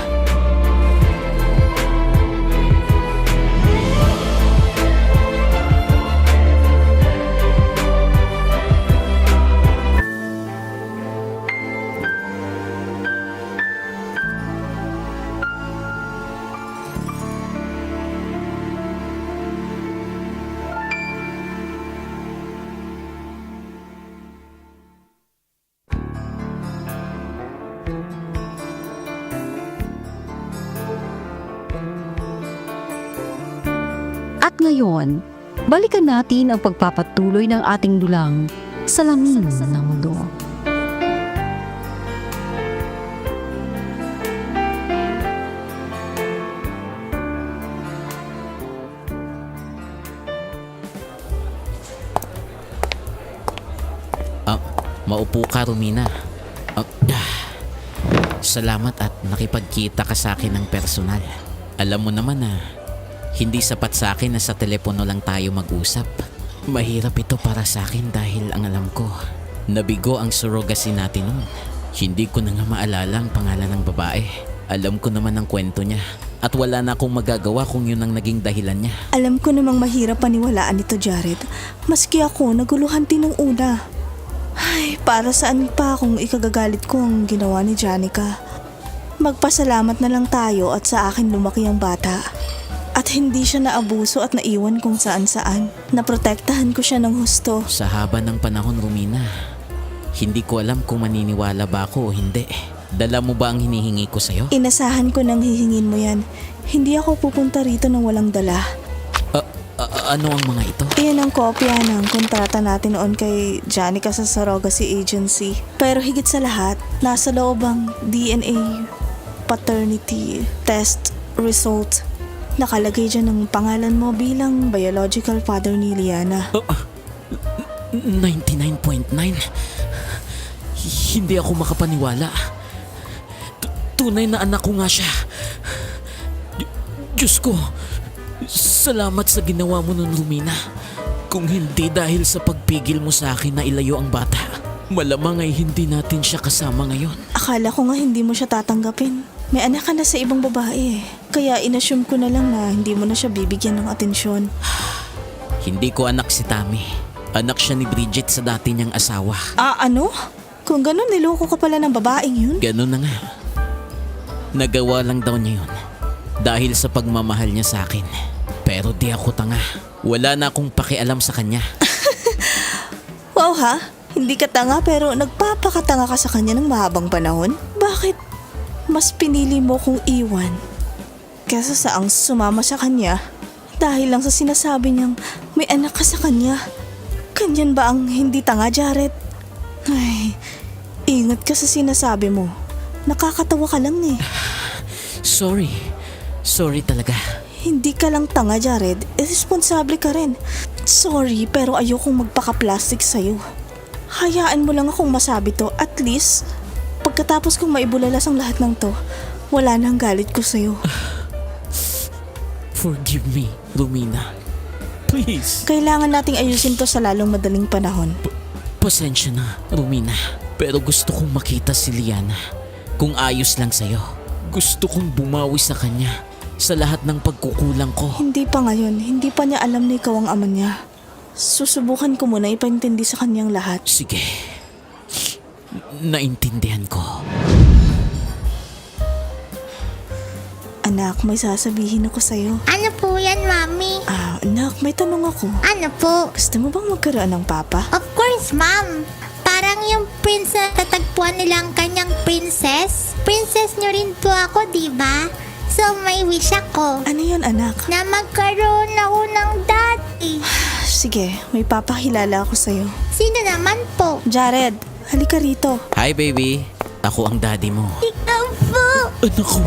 At ngayon, balikan natin ang pagpapatuloy ng ating dulang Salamin ng Mundo. Maupo ka, Romina. Salamat at nakipagkita ka sa akin ng personal. Alam mo naman na hindi sapat sa akin na sa telepono lang tayo mag-usap. Mahirap ito para sa akin dahil ang alam ko, nabigo ang surrogacy natin noon. Hindi ko na nga maalala ang pangalan ng babae. Alam ko naman ang kwento niya at wala na akong magagawa kung yun ang naging dahilan niya. Alam ko namang mahirap paniwalaan ito, Jared. Maski ako, naguluhan din nung una. Ay, para saan pa kung ikagagalit ko ang ginawa ni Janica? Magpasalamat na lang tayo at sa akin lumaki ang bata. At hindi siya naabuso at naiwan kung saan-saan. Naprotektahan ko siya ng husto. Sa haba ng panahon, Romina, hindi ko alam kung maniniwala ba ako o hindi. Dala mo ba ang hinihingi ko sa'yo? Inasahan ko nang hihingin mo yan. Hindi ako pupunta rito nang walang dala. Ano ang mga ito? Iyan ang kopya ng kontrata natin noon kay Janica sa Surrogacy Agency. Pero higit sa lahat, nasa loob ang DNA paternity test result. Nakalagay dyan ang pangalan mo bilang biological father ni Liana. 99.9? Hindi ako makapaniwala. Tunay na anak ko nga siya. Diyos ko, salamat sa ginawa mo nun, Romina. Kung hindi dahil sa pagpigil mo sa akin na ilayo ang bata, malamang ay hindi natin siya kasama ngayon. Akala ko nga hindi mo siya tatanggapin. May anak ka na sa ibang babae. Kaya inassume ko na lang na hindi mo na siya bibigyan ng atensyon. Hindi ko anak si Tammy. Anak siya ni Bridget sa dati niyang asawa. Ano? Kung ganun, niloko ka pala ng babaeng yun? Ganun na nga. Nagawa lang daw niya yun dahil sa pagmamahal niya sa akin. Pero di ako tanga. Wala na akong pakialam sa kanya. Wow ha? Hindi ka tanga pero nagpapakatanga ka sa kanya ng mahabang panahon? Bakit mas pinili mo kong iwan kesa sa ang sumama sa kanya dahil lang sa sinasabi niyang may anak ka sa kanya? Kanyan ba ang hindi tanga, Jared? Ay, ingat ka sa sinasabi mo. Nakakatawa ka lang eh. Sorry talaga. Hindi ka lang tanga, Jared. Irresponsable ka rin. Sorry, pero ayokong magpaka-plastic sa'yo. Hayaan mo lang akong masabi to. At least, pagkatapos kong maibulalas ang lahat ng to, wala nang galit ko sa'yo. Forgive me, Romina. Please. Kailangan nating ayusin to sa lalong madaling panahon. Pasensya na, Romina. Pero gusto kong makita si Liana. Kung ayos lang sa'yo. Gusto kong bumawi sa kanya sa lahat ng pagkukulang ko. Hindi pa ngayon. Hindi pa niya alam na ikaw ang ama niya. Susubukan ko muna ipaintindi sa kanyang lahat. Sige. Naintindihan ko. Anak, may sasabihin ako sa'yo. Ano po yan, Mami? Anak, may tanong ako. Ano po? Gusto mo bang magkaroon ng papa? Of course, Ma'am. Parang yung prince na tatagpuan nilang kanyang princess. Princess nyo rin po ako, di ba? So, may wish ako. Ano yun, anak? Na magkaroon ako ng daddy. Sige, may papakilala ako sa'yo. Sino naman po? Jared, halika rito. Hi baby, ako ang daddy mo. Ikaw po. Anak ko.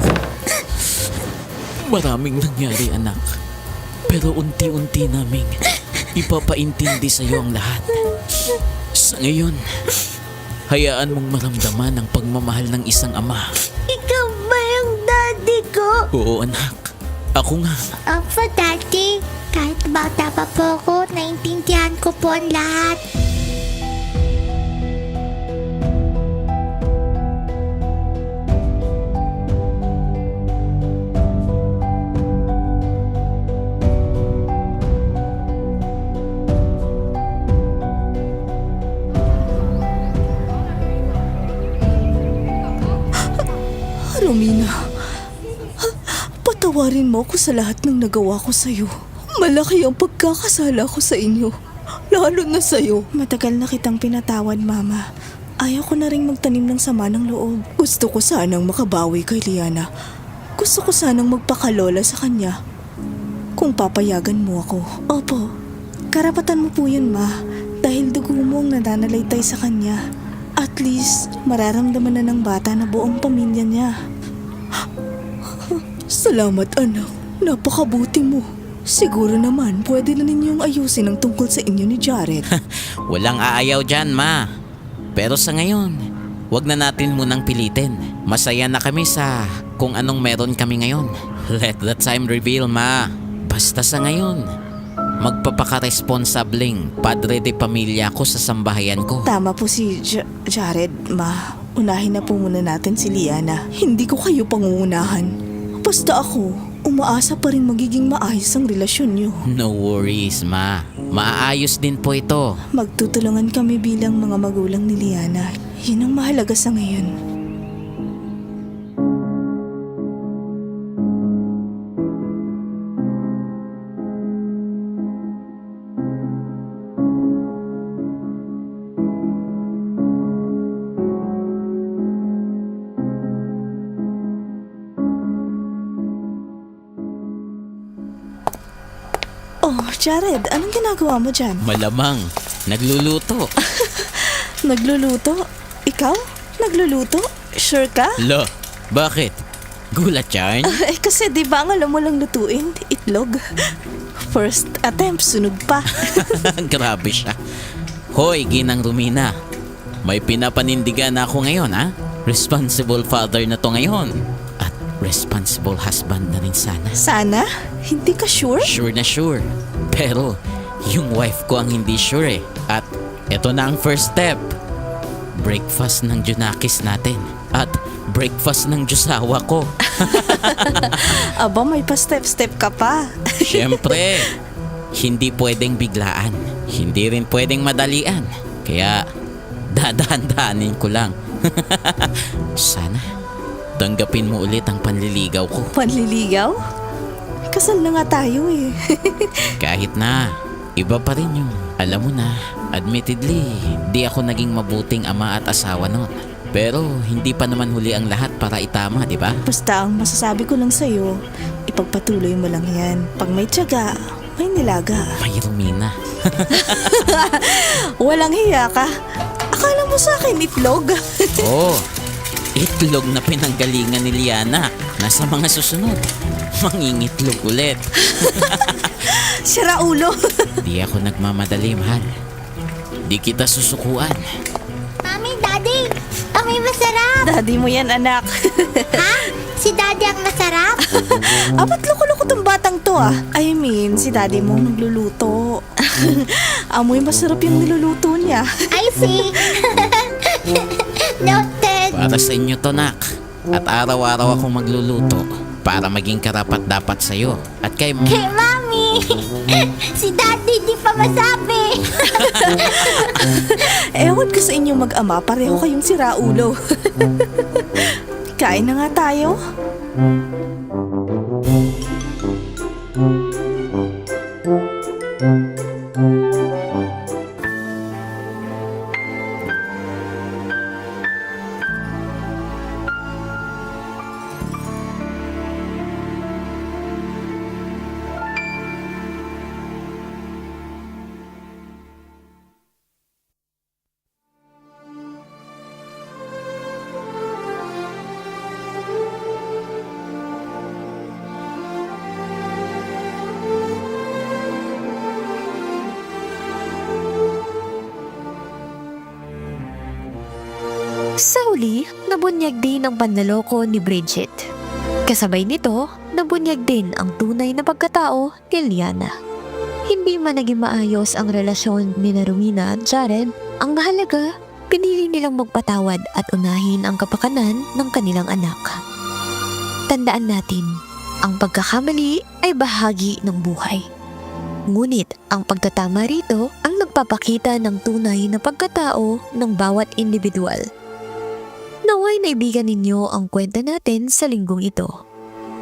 Maraming nangyari, anak. Pero unti-unti naming ipapaintindi sa'yo ang lahat. Sa ngayon, hayaan mong maramdaman ang pagmamahal ng isang ama. Ikaw ba yung daddy ko? Oo, anak. Ako nga. Opo, daddy. Kahit bata pa po ako, naintindihan ko po ang lahat. Romina, patawarin mo ako sa lahat ng nagawa ko sa'yo. Malaki ang pagkakasala ko sa inyo, lalo na sa'yo. Matagal na kitang pinatawad, Mama. Ayaw ko na rin magtanim ng sama ng loob. Gusto ko sanang makabawi kay Liana. Gusto ko sanang magpakalola sa kanya. Kung papayagan mo ako. Opo, karapatan mo po yun, Ma. Dahil dugo mo ang nananalaytay sa kanya. At least, mararamdaman na ng bata na buong pamilya niya. Salamat, anak. Napakabuti mo. Siguro naman, pwede na ninyong ayusin ang tungkol sa inyo ni Jared. Walang aayaw dyan, ma. Pero sa ngayon, wag na natin munang pilitin. Masaya na kami sa kung anong meron kami ngayon. Let the time reveal, ma. Basta sa ngayon, magpapaka-responsableng padre de pamilya ko sa sambahayan ko. Tama po si Jared, Ma. Unahin na po muna natin si Liana. Hindi ko kayo pangungunahan. Basta ako, umaasa pa rin magiging maayos ang relasyon niyo. No worries, ma. Maaayos din po ito. Magtutulungan kami bilang mga magulang ni Liana. Yun ang mahalaga sa ngayon. Oh, Jared, anong ginagawa mo dyan? Malamang, nagluluto. Nagluluto? Ikaw? Nagluluto? Sure ka? Lo, bakit? Gulat yan? Kasi di ba ang alam mo lang lutuin? Itlog. First attempt, sunog pa. Grabe siya. Hoy, Ginang Romina. May pinapanindigan na ako ngayon, ha? Responsible father na to ngayon. At responsible husband na rin sana. Sana? Hindi ka sure? Sure na sure. Pero, yung wife ko ang hindi sure eh. At eto na ang first step. Breakfast ng Junakis natin. At breakfast ng Diyosawa ko. Aba, may pa-step-step ka pa. Siyempre, hindi pwedeng biglaan. Hindi rin pwedeng madalian. Kaya, dadahan-dahanin ko lang. Sana, tanggapin mo ulit ang panliligaw ko. Panliligaw? Kasal na nga tayo eh. Kahit na, iba pa rin yung, alam mo na, admittedly, di ako naging mabuting ama at asawa noon. Pero hindi pa naman huli ang lahat para itama, di ba? Basta ang masasabi ko lang sa'yo, ipagpatuloy mo lang yan. Pag may tiyaga, may nilaga. May Romina. Walang hiya ka. Akala mo sa akin itlog? Oh, itlog na pinanggalingan ni Liana. Nasa mga susunod, mangingitlog ulit. Sira ulo. Di ako nagmamadali, mahal. Di kita susukuan. Mami, Daddy, amoy masarap. Daddy mo yan, anak. Ha? Si Daddy ang masarap? Ba't loko-loko tong batang to ah? I mean, si daddy mo nagluluto. Amoy masarap yung niluluto niya. I see. Noted. Para sa inyo to, nak. At araw-araw akong magluluto para maging karapat dapat sa'yo. At kay Kay Mami. Si Daddy di pa masabi. Ewan ko sa inyo mag-ama, pareho kayong siraulo. Kain na nga tayo. Sa huli, nabunyag din ang panloloko ni Bridget. Kasabay nito, nabunyag din ang tunay na pagkatao ni Liana. Hindi man naging maayos ang relasyon ni Romina at Jared, ang mahalaga, pinili nilang magpatawad at unahin ang kapakanan ng kanilang anak. Tandaan natin, ang pagkakamali ay bahagi ng buhay. Ngunit ang pagtatama rito ang nagpapakita ng tunay na pagkatao ng bawat individual. Naway naibigan ninyo ang kwenta natin sa linggong ito.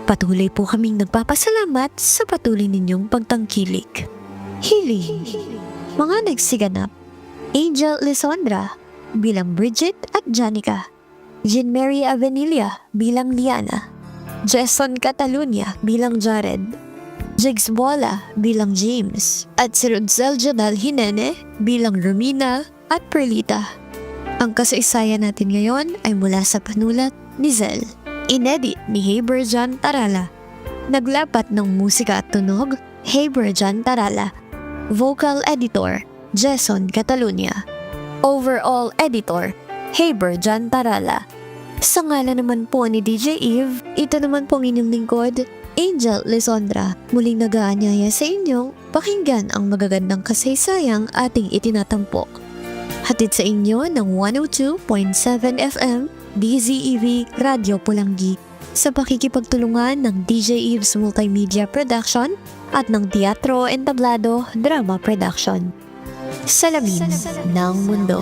Patuloy po kaming nagpapasalamat sa patuloy ninyong pagtangkilik. Hiling, mga nagsiganap, Angel Lisondra bilang Bridget at Janica, Jean Mary Avenilla bilang Liana, Jason Catalunya bilang Jared, Jigs Bola bilang James, at si Rodzel Janal Hinene bilang Romina at Perlita. Ang kasaysayan natin ngayon ay mula sa panulat ni Zel, inedit ni Haber John Tarala, naglapat ng musika at tunog, Haber John Tarala, vocal editor, Jason Catalunya, overall editor, Haber John Tarala. Sa ngalan naman po ni DJ Eve, ito naman pong inyong lingkod, Angel Lisondra, muling nag-aanyaya sa inyong pakinggan ang magagandang kasaysayang ating itinatampok. Hatid sa inyo ng 102.7 FM DZEV Radio Pulanggi sa pakikipagtulungan ng DJ Eve's Multimedia Production at ng Teatro Entablado Drama Production. Salamin ng Mundo.